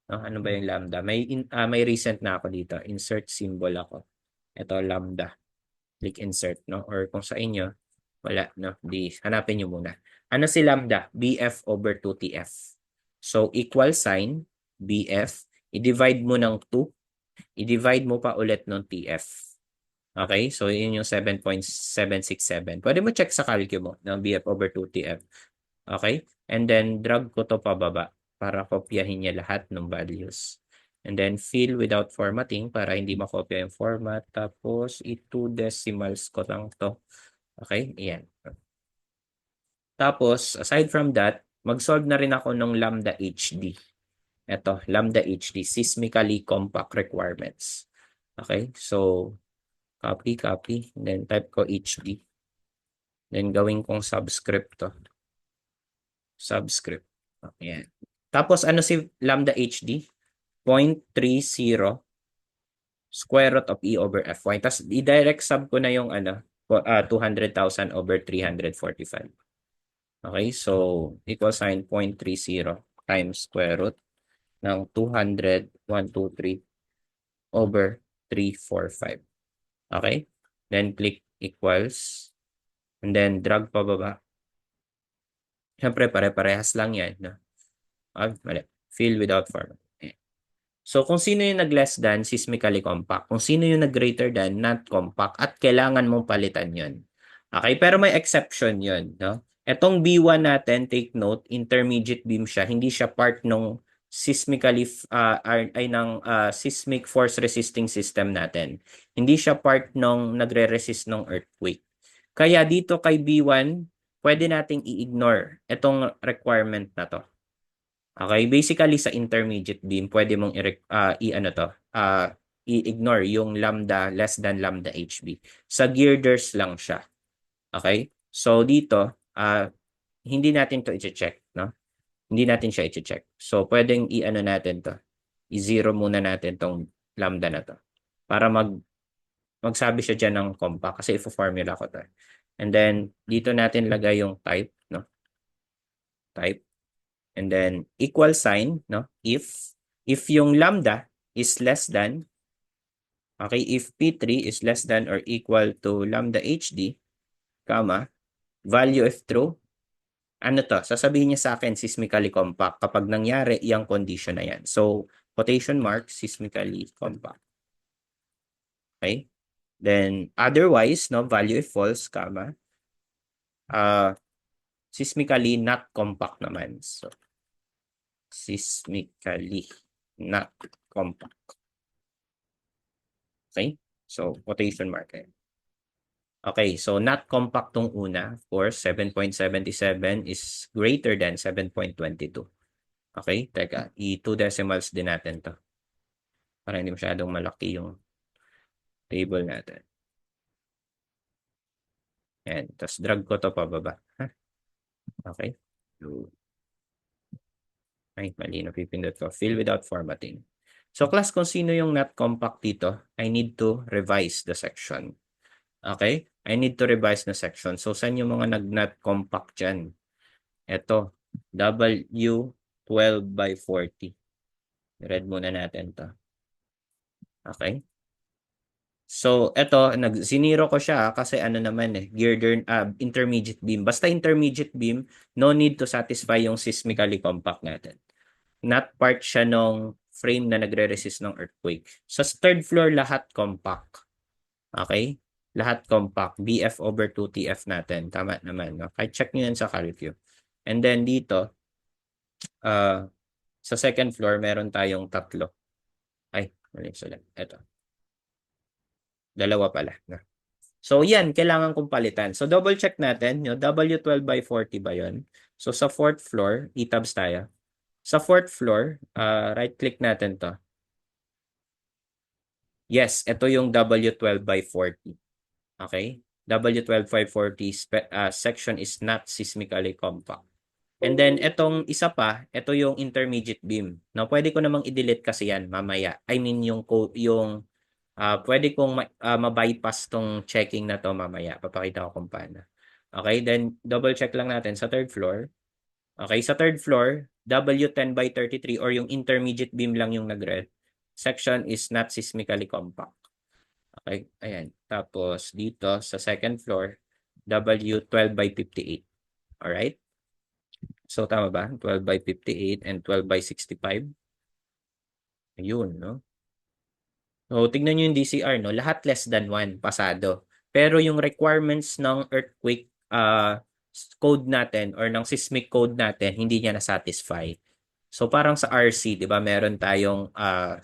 No? Ano ba yung lambda? May recent na ako dito. Insert symbol ako. Ito, lambda. Click insert, no? Or kung sa inyo, wala, no? Hanapin nyo muna. Ano si lambda? BF over 2TF. So, equal sign, BF, i-divide mo ng 2, i-divide mo pa ulit ng TF. Okay? So, yun yung 7.767. Pwede mo check sa calcu mo ng BF over 2TF. Okay? And then, drag ko to pababa para kopyahin niya lahat ng values. And then, fill without formatting para hindi makopya yung format. Tapos, i-2 decimals ko lang to. Okay? Ayan. Tapos, aside from that, mag-solve na rin ako ng lambda HD. Ito, lambda HD, seismically compact requirements. Okay? So, copy, then type ko HD. Then, gawin kong subscript to. Subscript. Ayan. Tapos, ano si lambda HD? 0.30 square root of E over Fy. Tapos, i-direct sub ko na yung 200,000 over 345. Okay? So, equal sign 0.30 times square root ng 200, 1, 2, 3 over 345. Okay? then click equals, and then drag pababa. Siyempre, pare-parehas lang yan. No? Mali. Fill without format. So, kung sino yung nag-less than, seismically compact. Kung sino yung nag-greater than, not compact. At kailangan mong palitan yun. Okay? Pero may exception yun. No? Etong B1 natin, take note, intermediate beam siya. Hindi siya part ng seismically, seismic force resisting system natin. Hindi siya part ng nagre-resist ng earthquake. Kaya dito kay B1, pwede nating i-ignore itong requirement na to. Okay, basically sa intermediate beam, pwede mong i-ano to, i-ignore yung lambda less than lambda HB. Sa girders lang siya. Okay? So dito, hindi natin to i-check, no? Hindi natin siya i-check. So pwedeng i-ano natin to. I-zero muna natin tong lambda na to. Para magsabi siya diyan ng compact kasi i-formula ko to. And then dito natin lagay yung type, no? Type. And then equal sign, no? If yung lambda is less than, okay, if P3 is less than or equal to lambda HD, comma, value if true, ano to? Sasabihin niya sa akin seismically compact kapag nangyari yung condition na yan. So, quotation mark, seismically compact. Okay? Then, otherwise, no, value if false, comma, seismically not compact naman. So, seismically not compact. Okay? So, quotation mark. Okay, so not compact tong una. Of course, 7.77 is greater than 7.22. Okay, teka, i-2 decimals din natin to. Para hindi masyadong malaki yung table natin. Yan, tapos drag ko to pababa. Okay. Ay, mali na pipindot ko. Fill without formatting. So, class, kung sino yung not compact dito, I need to revise the section. Okay? I need to revise the section. So, saan yung mga nag-not compact dyan? Ito, W12 by 40. Read muna natin to. Okay? So, ito, siniro ko siya kasi ano naman girder, intermediate beam. Basta intermediate beam, no need to satisfy yung seismically compact natin. Not part siya ng frame na nagre-resist ng earthquake. Sa third floor, lahat compact. Okay? Lahat compact. BF over 2TF natin. Tama naman. No? Kahit check nyo yan sa CalCue. And then dito, sa second floor, meron tayong tatlo. Ay, mali sulat. Ito. Dalawa pala. No? So, yan. Kailangan kong palitan. So, double check natin. Yung W12 by 40 ba yun? So, sa fourth floor, i-tabs tayo. Sa fourth floor, right-click natin to. Yes, ito yung W12 by 40. Okay? W12 by 40 section is not seismically compact. And then, itong isa pa, ito yung intermediate beam. No, pwede ko namang i-delete kasi yan mamaya. I mean, pwede kong ma-bypass tong checking na to mamaya. Papakita ko kung paano. Okay, then double check lang natin sa third floor. Okay, sa third floor, W10 by 33 or yung intermediate beam lang yung nag-red. Section is not seismically compact. Okay, ayan. Tapos dito sa second floor, W12 by 58. Alright? So, tama ba? 12 by 58 and 12 by 65. Ayun, no? So, tignan nyo yung DCR, no? Lahat less than 1 pasado. Pero yung requirements ng earthquake code natin or ng seismic code natin, hindi niya na-satisfy. So, parang sa RC, di ba, meron tayong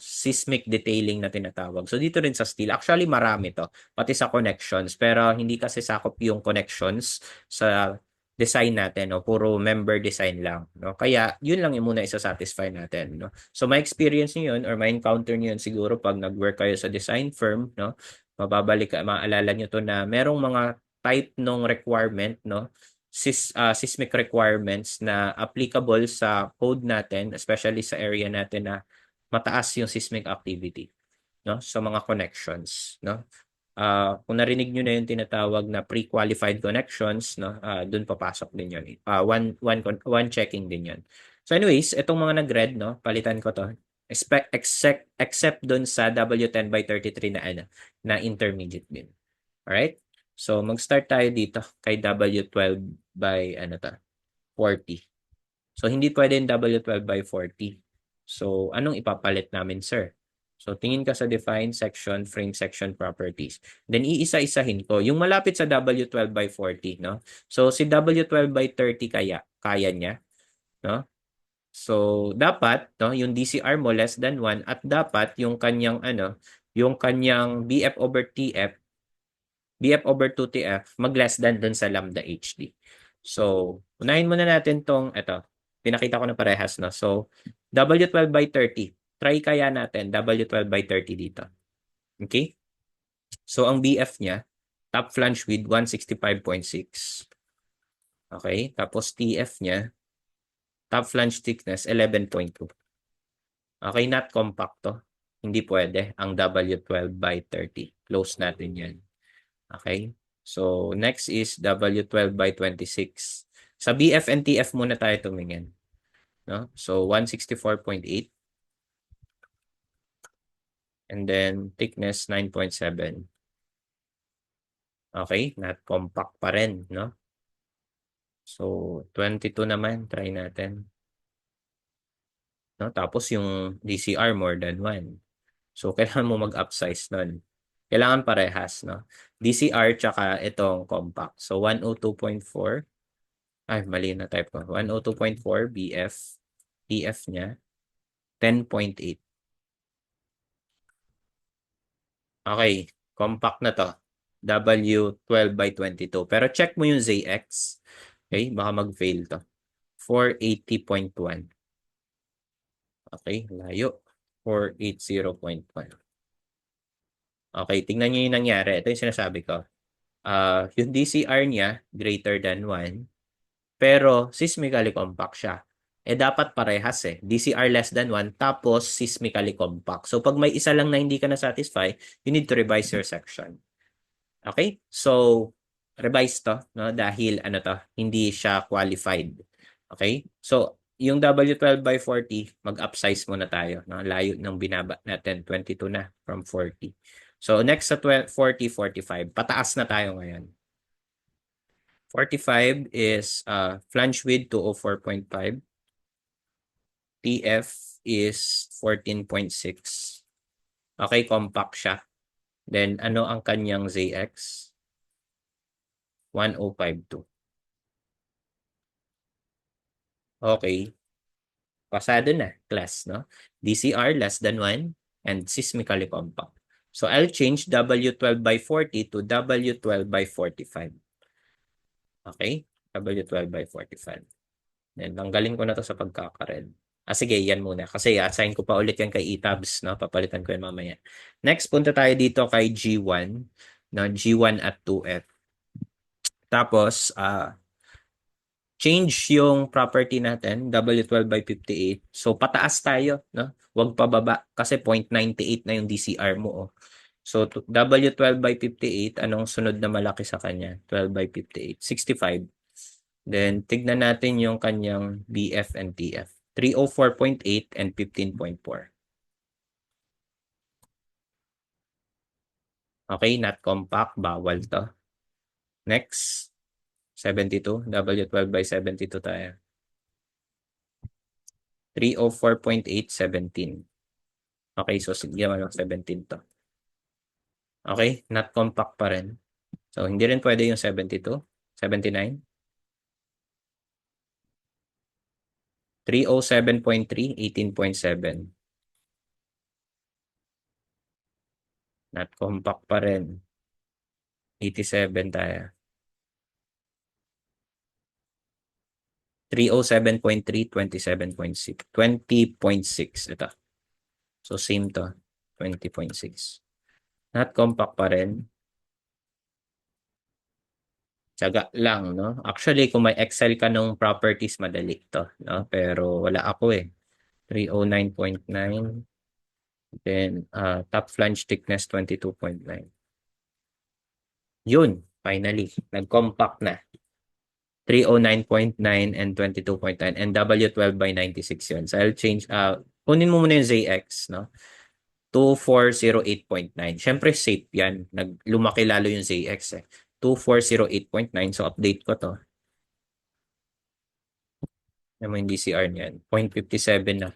seismic detailing na tinatawag. So, dito rin sa steel, actually marami to, pati sa connections. Pero hindi kasi sakop yung connections sa design natin, no? Puro member design lang, no? Kaya yun lang yung muna isa-satisfy natin, no? So may experience niyo yun or may encounter niyo yun siguro pag nag-work kayo sa design firm, no? Maalala niyo to na merong mga type ng requirement, no? Seismic requirements na applicable sa code natin, especially sa area natin na mataas yung seismic activity, no? Sa mga connections, no? Kung narinig nyo na yung tinatawag na pre-qualified connections, no, doon papasok din yun. One checking din yun. So anyways, itong mga nag-red, no, palitan ko to. Except doon sa W10 by 33 na intermediate beam. Alright? So, mag-start tayo dito kay W12 by, 40. So, hindi pwede yung W12 by 40. So, anong ipapalit namin, sir? So, tingin ka sa define section, frame section properties. Then, iisa-isahin ko. Yung malapit sa W12 by 40, no? So, si W12 by 30 kaya niya, no? So, dapat, no, yung DCR mo less than 1 at dapat yung kanyang BF over 2TF mag less than dun sa lambda HD. So, unahin muna natin pinakita ko na parehas, no? So, W12 by 30. Try kaya natin W12 by 30 dito. Okay? So, ang BF niya, top flange width 165.6. Okay? Tapos TF niya, top flange thickness 11.2. Okay, not compact to. Hindi pwede ang W12 by 30. Close natin yan. Okay? So, next is W12 by 26. Sa BF and TF muna tayo tumingin. No? So, 164.8. And then, thickness 9.7. Okay? Not compact pa rin. No? So, 22 naman. Try natin. No? Tapos, yung DCR more than 1. So, kailangan mo mag-upsize nun. Kailangan parehas, no? DCR tsaka itong compact. So, 102.4. Ay, mali na type ko. 102.4 BF. TF niya, 10.8. Okay, compact na to. W12 by 22. Pero check mo yung ZX. Okay, baka mag-fail to. 480.1. Okay, layo. 480.1. Okay, tingnan nyo yung nangyari. Ito yung sinasabi ko. Yung DCR niya, greater than 1. Pero seismically compact siya. Dapat parehas eh. DCR less than 1 tapos seismically compact. So, pag may isa lang na hindi ka na-satisfy, you need to revise your section. Okay? So, revise to, no? Dahil hindi siya qualified. Okay? So, yung W12 by 40, mag-upsize muna tayo. No? Layo ng binaba natin, 22 na from 40. So, next sa 40, 45. Pataas na tayo ngayon. 45 is flange width 204.5. TF is 14.6. Okay, compact siya. Then, ano ang kanyang ZX? 1052. Okay. Pasado na, class, no? DCR less than 1 and seismically compact. So, I'll change W12 by 40 to W12 by 45. Okay? W12 by 45. Then, tanggalin ko na to sa pagkakared. Sige, yan muna. Kasi assign ko pa ulit yan kay eTabs, no? Papalitan ko yan mamaya. Next, punta tayo dito kay G1, no? G1 at 2F. Tapos, change yung property natin, W12 by 58. So, pataas tayo, no? Huwag pababa kasi 0.98 na yung DCR mo, oh. So, W12 by 58, anong sunod na malaki sa kanya? 12 by 58, 65. Then, tignan natin yung kanyang BF and TF. 304.8 and 15.4. Okay, not compact. Bawal to. Next, 72. W12 by 72 tayo. 304.8, 17. Okay, so sige naman 17 to. Okay, not compact pa rin. So, hindi rin pwede yung 72. 79. 307.3, 18.7. Not compact pa rin. 87 tayo. 307.3, 27.6. 20.6. Ito. So, same to. 20.6. Not compact pa rin. Tiyaga lang, no? Actually, kung may Excel ka nung properties, madali to, no? Pero wala ako eh. 309.9. Then, top flange thickness, 22.9. Yun, finally. Nag-compact na. 309.9 and 22.9 and W12 by 96 yun. So, I'll change, kunin mo muna yung ZX, no? 2408.9. Siyempre, safe yan. Lumaki lalo yung ZX eh. 2408.9. So, update ko to. Ano mo yung DCR niyan? 0.57 na.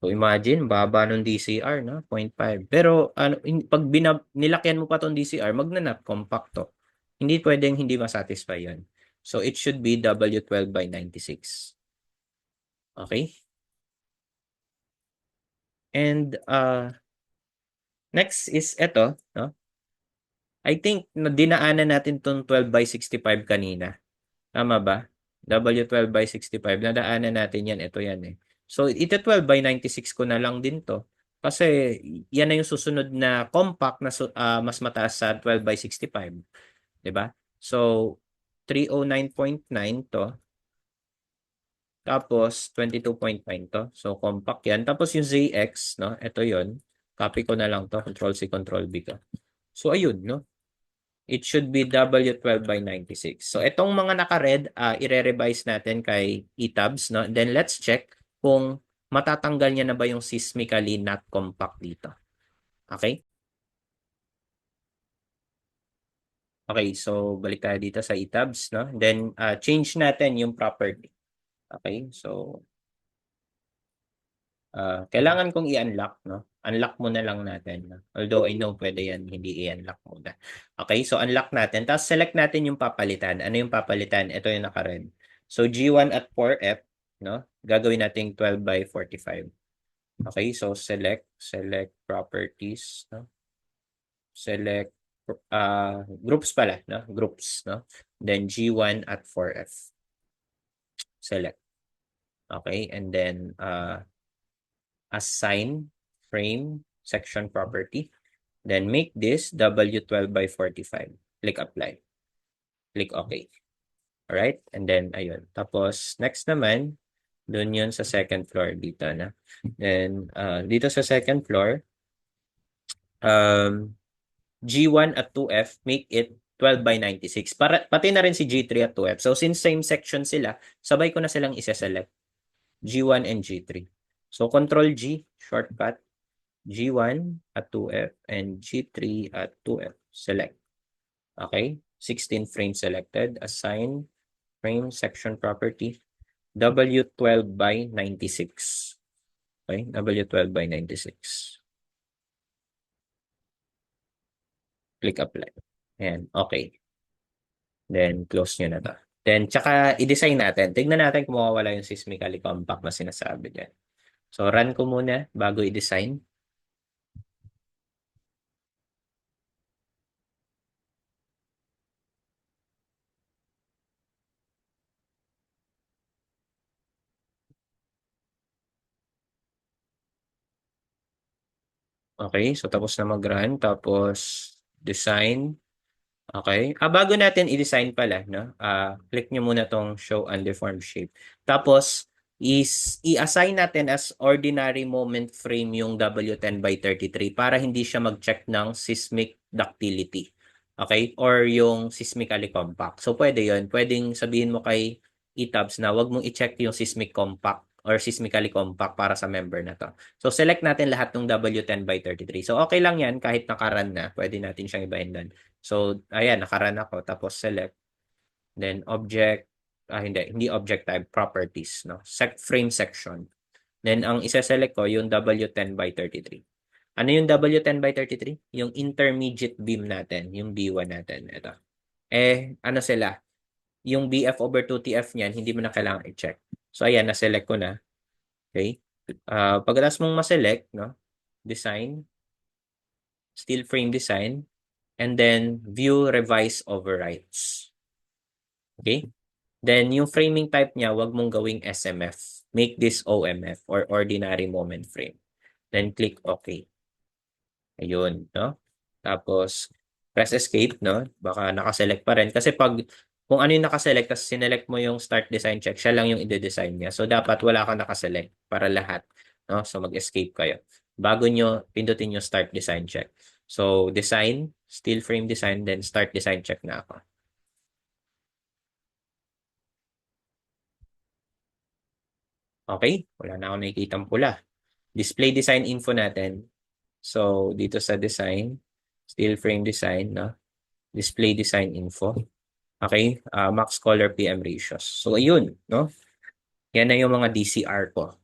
So, imagine, baba nung DCR, no? 0.5. Pero, pag nilakyan mo pa tong DCR, magnanap, compact to. Hindi pwedeng hindi masatisfy yan. So, it should be W12 by 96. Okay? And, next is ito, no? I think, dinaanan natin tong 12 by 65 kanina. Tama ba? W12 by 65. Nadaanan natin yan. Ito yan eh. So, ito 12 by 96 ko na lang din to. Kasi, yan na yung susunod na compact na mas mataas sa 12 by 65. Diba? So, 309.9 to. Tapos, 22.9 to. So, compact yan. Tapos, yung ZX, no? Ito yon. Copy ko na lang to. Control-C, Control-V ko. So, ayun, no? It should be W12 by 96. So, itong mga naka-red, i-revise natin kay ETABS. No? Then, let's check kung matatanggal niya na ba yung seismically not compact dito. Okay? Okay, so balik tayo dito sa ETABS. No? Then, change natin yung property. Okay, so kailangan kong i-unlock, no? Unlock muna lang natin. No? Although I know pwede yan, hindi i-unlock muna. Okay, so unlock natin. Tapos select natin yung papalitan. Ano yung papalitan? Ito yung naka-red. So G1 at 4F, no? Gagawin natin 12 by 45. Okay, so select properties, no? Select groups pala, no? Groups, no? Then G1 at 4F. Select. Okay, and then assign frame section property. Then make this W12 by 45. Click apply. Click OK. Alright? And then, ayun. Tapos, next naman, dun yun sa second floor dito na. Then, dito sa second floor, G1 at 2F, make it 12 by 96. Pati na rin si G3 at 2F. So, since same section sila, sabay ko na silang isa-select. G1 and G3. So, Control G, shortcut. G1 at 2F and G3 at 2F. Select. Okay. 16 frames selected. Assign frame section property. W12 by 96. Okay. W12 by 96. Click apply. Ayan. Okay. Then, close nyo na to. Then, tsaka i-design natin. Tignan natin kung mawawala yung seismically compact na sinasabi dyan. So, run ko muna bago i-design. Okay, so tapos na mag-run. Tapos, design. Okay. Bago natin i-design pala, no? Click nyo muna tong show undeformed shape. Tapos, i-assign natin as ordinary moment frame yung W10 by 33 para hindi siya mag-check ng seismic ductility. Okay? Or yung seismically compact. So, pwede yon. Pwedeng sabihin mo kay ETABS na wag mong i-check yung seismic compact or seismically compact para sa member na to. So, select natin lahat ng W10 by 33. So, okay lang yan kahit nakaran na. Pwede natin siyang ibahin doon. So, ayan, nakaran ako. Tapos, select. Then, object. Hindi object type. Properties. No? Frame section. Then, ang isa-select ko, yung W10 by 33. Ano yung W10 by 33? Yung intermediate beam natin. Yung B1 natin. Ito. Ano sila? Yung BF over 2TF niyan, hindi mo na kailangan i-check. So, ayan, na-select ko na. Okay? Pagkatapos mong ma-select, no? Design. Steel frame design. And then, view, revise, overrides. Okay? Then, yung framing type niya, wag mong gawing SMF. Make this OMF or ordinary moment frame. Then, click OK. Ayun, no? Tapos, press escape, no? Baka nakaselect pa rin. Kasi kung ano yung nakaselect, tapos sinelect mo yung start design check, siya lang yung i-design niya. So, dapat wala kang nakaselect para lahat. No? So, mag-escape kayo. Bago nyo, pindutin yung start design check. So, design, steel frame design, then start design check na ako. Okay, wala na ako nakikitang pula. Display design info natin. So, dito sa design, steel frame design, no? Display design info. Okay? Max color PM ratios. So, ayun, no? Yan na yung mga DCR ko.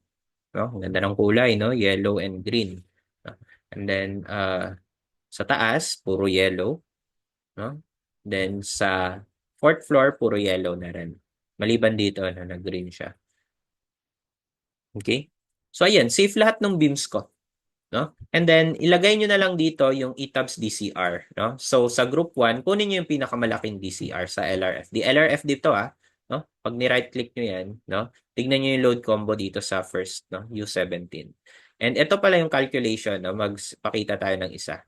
No? Ang ganda ng kulay, no? Yellow and green. No? And then, sa taas, puro yellow. No? Then, sa fourth floor, puro yellow na rin. Maliban dito, na nag-green siya. Okay? So, ayan, safe lahat ng beams ko. No? And then, ilagay nyo na lang dito yung ETABS DCR. No? So, sa group 1, kunin nyo yung pinakamalaking DCR sa LRFD. LRFD to no? Pag ni-right click nyo yan, no? Tignan nyo yung load combo dito sa first, no? U17. And ito pala yung calculation, no? Magpakita tayo ng isa.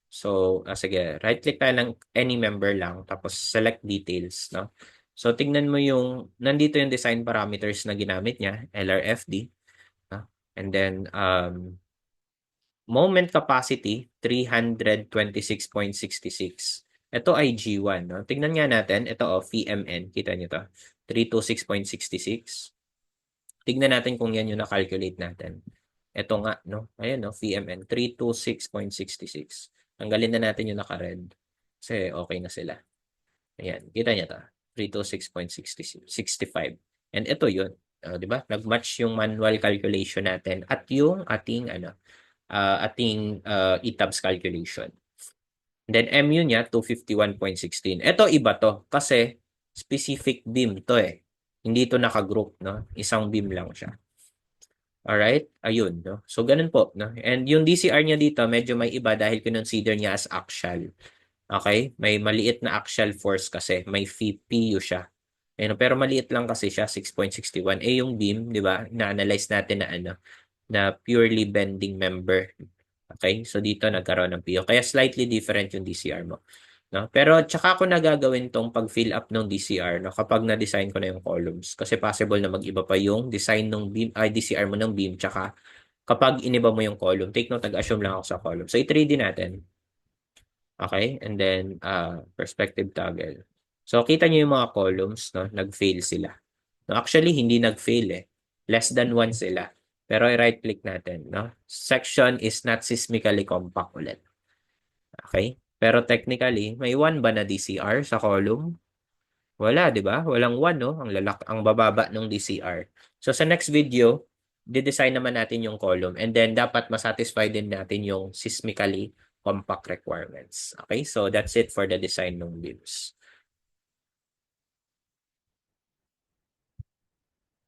So, sige, right click tayo ng any member lang, tapos select details, no? So, tignan mo yung, nandito yung design parameters na ginamit niya, LRFD. No? And then, moment capacity, 326.66. Ito ay G1. No? Tignan nga natin. Ito, VMN. Kita nyo to. 326.66. Tignan natin kung yan yung na-calculate natin. Ito nga, no? Ayan, no? VMN, 326.66. Tanggalin na natin yung naka-red. Kasi okay na sila. Ayan, kita nyo to. 326.65. And ito yun. Di ba? Nag-match yung manual calculation natin at yung ating ETABS calculation. Then MU niya 251.16. Ito iba to kasi specific beam to eh. Hindi to naka-group, no? Isang beam lang siya. Alright? Ayun, no? So ganun po, no? And yung DCR niya dito medyo may iba dahil consider niya as axial. Okay? May maliit na axial force kasi, may PU siya. Ayun, pero maliit lang kasi siya, 6.61. Eh yung beam, 'di ba? Na-analyze natin na purely bending member. Okay? So dito nagkaroon ng PO. Kaya slightly different yung DCR mo. No? Pero tsaka ako nagagawin tong pag-fill up ng DCR no, kapag na-design ko na yung columns. Kasi possible na mag-iba pa yung design ng beam, DCR mo ng beam. Tsaka kapag iniba mo yung column, take note, nag-assume lang ako sa column. So i-3D natin. Okay? And then perspective toggle. So kita nyo yung mga columns, no? Nag-fail sila. No, actually, hindi nag-fail eh. Less than 1 sila. Pero i-right click natin, no? Section is not seismically compact ulit. Okay? Pero technically, may 1 ba na DCR sa column? Wala, di ba? Walang 1, no? Ang bababa ng DCR. So sa next video, di-design naman natin yung column and then dapat masatisfy din natin yung seismically compact requirements. Okay? So that's it for the design ng beams.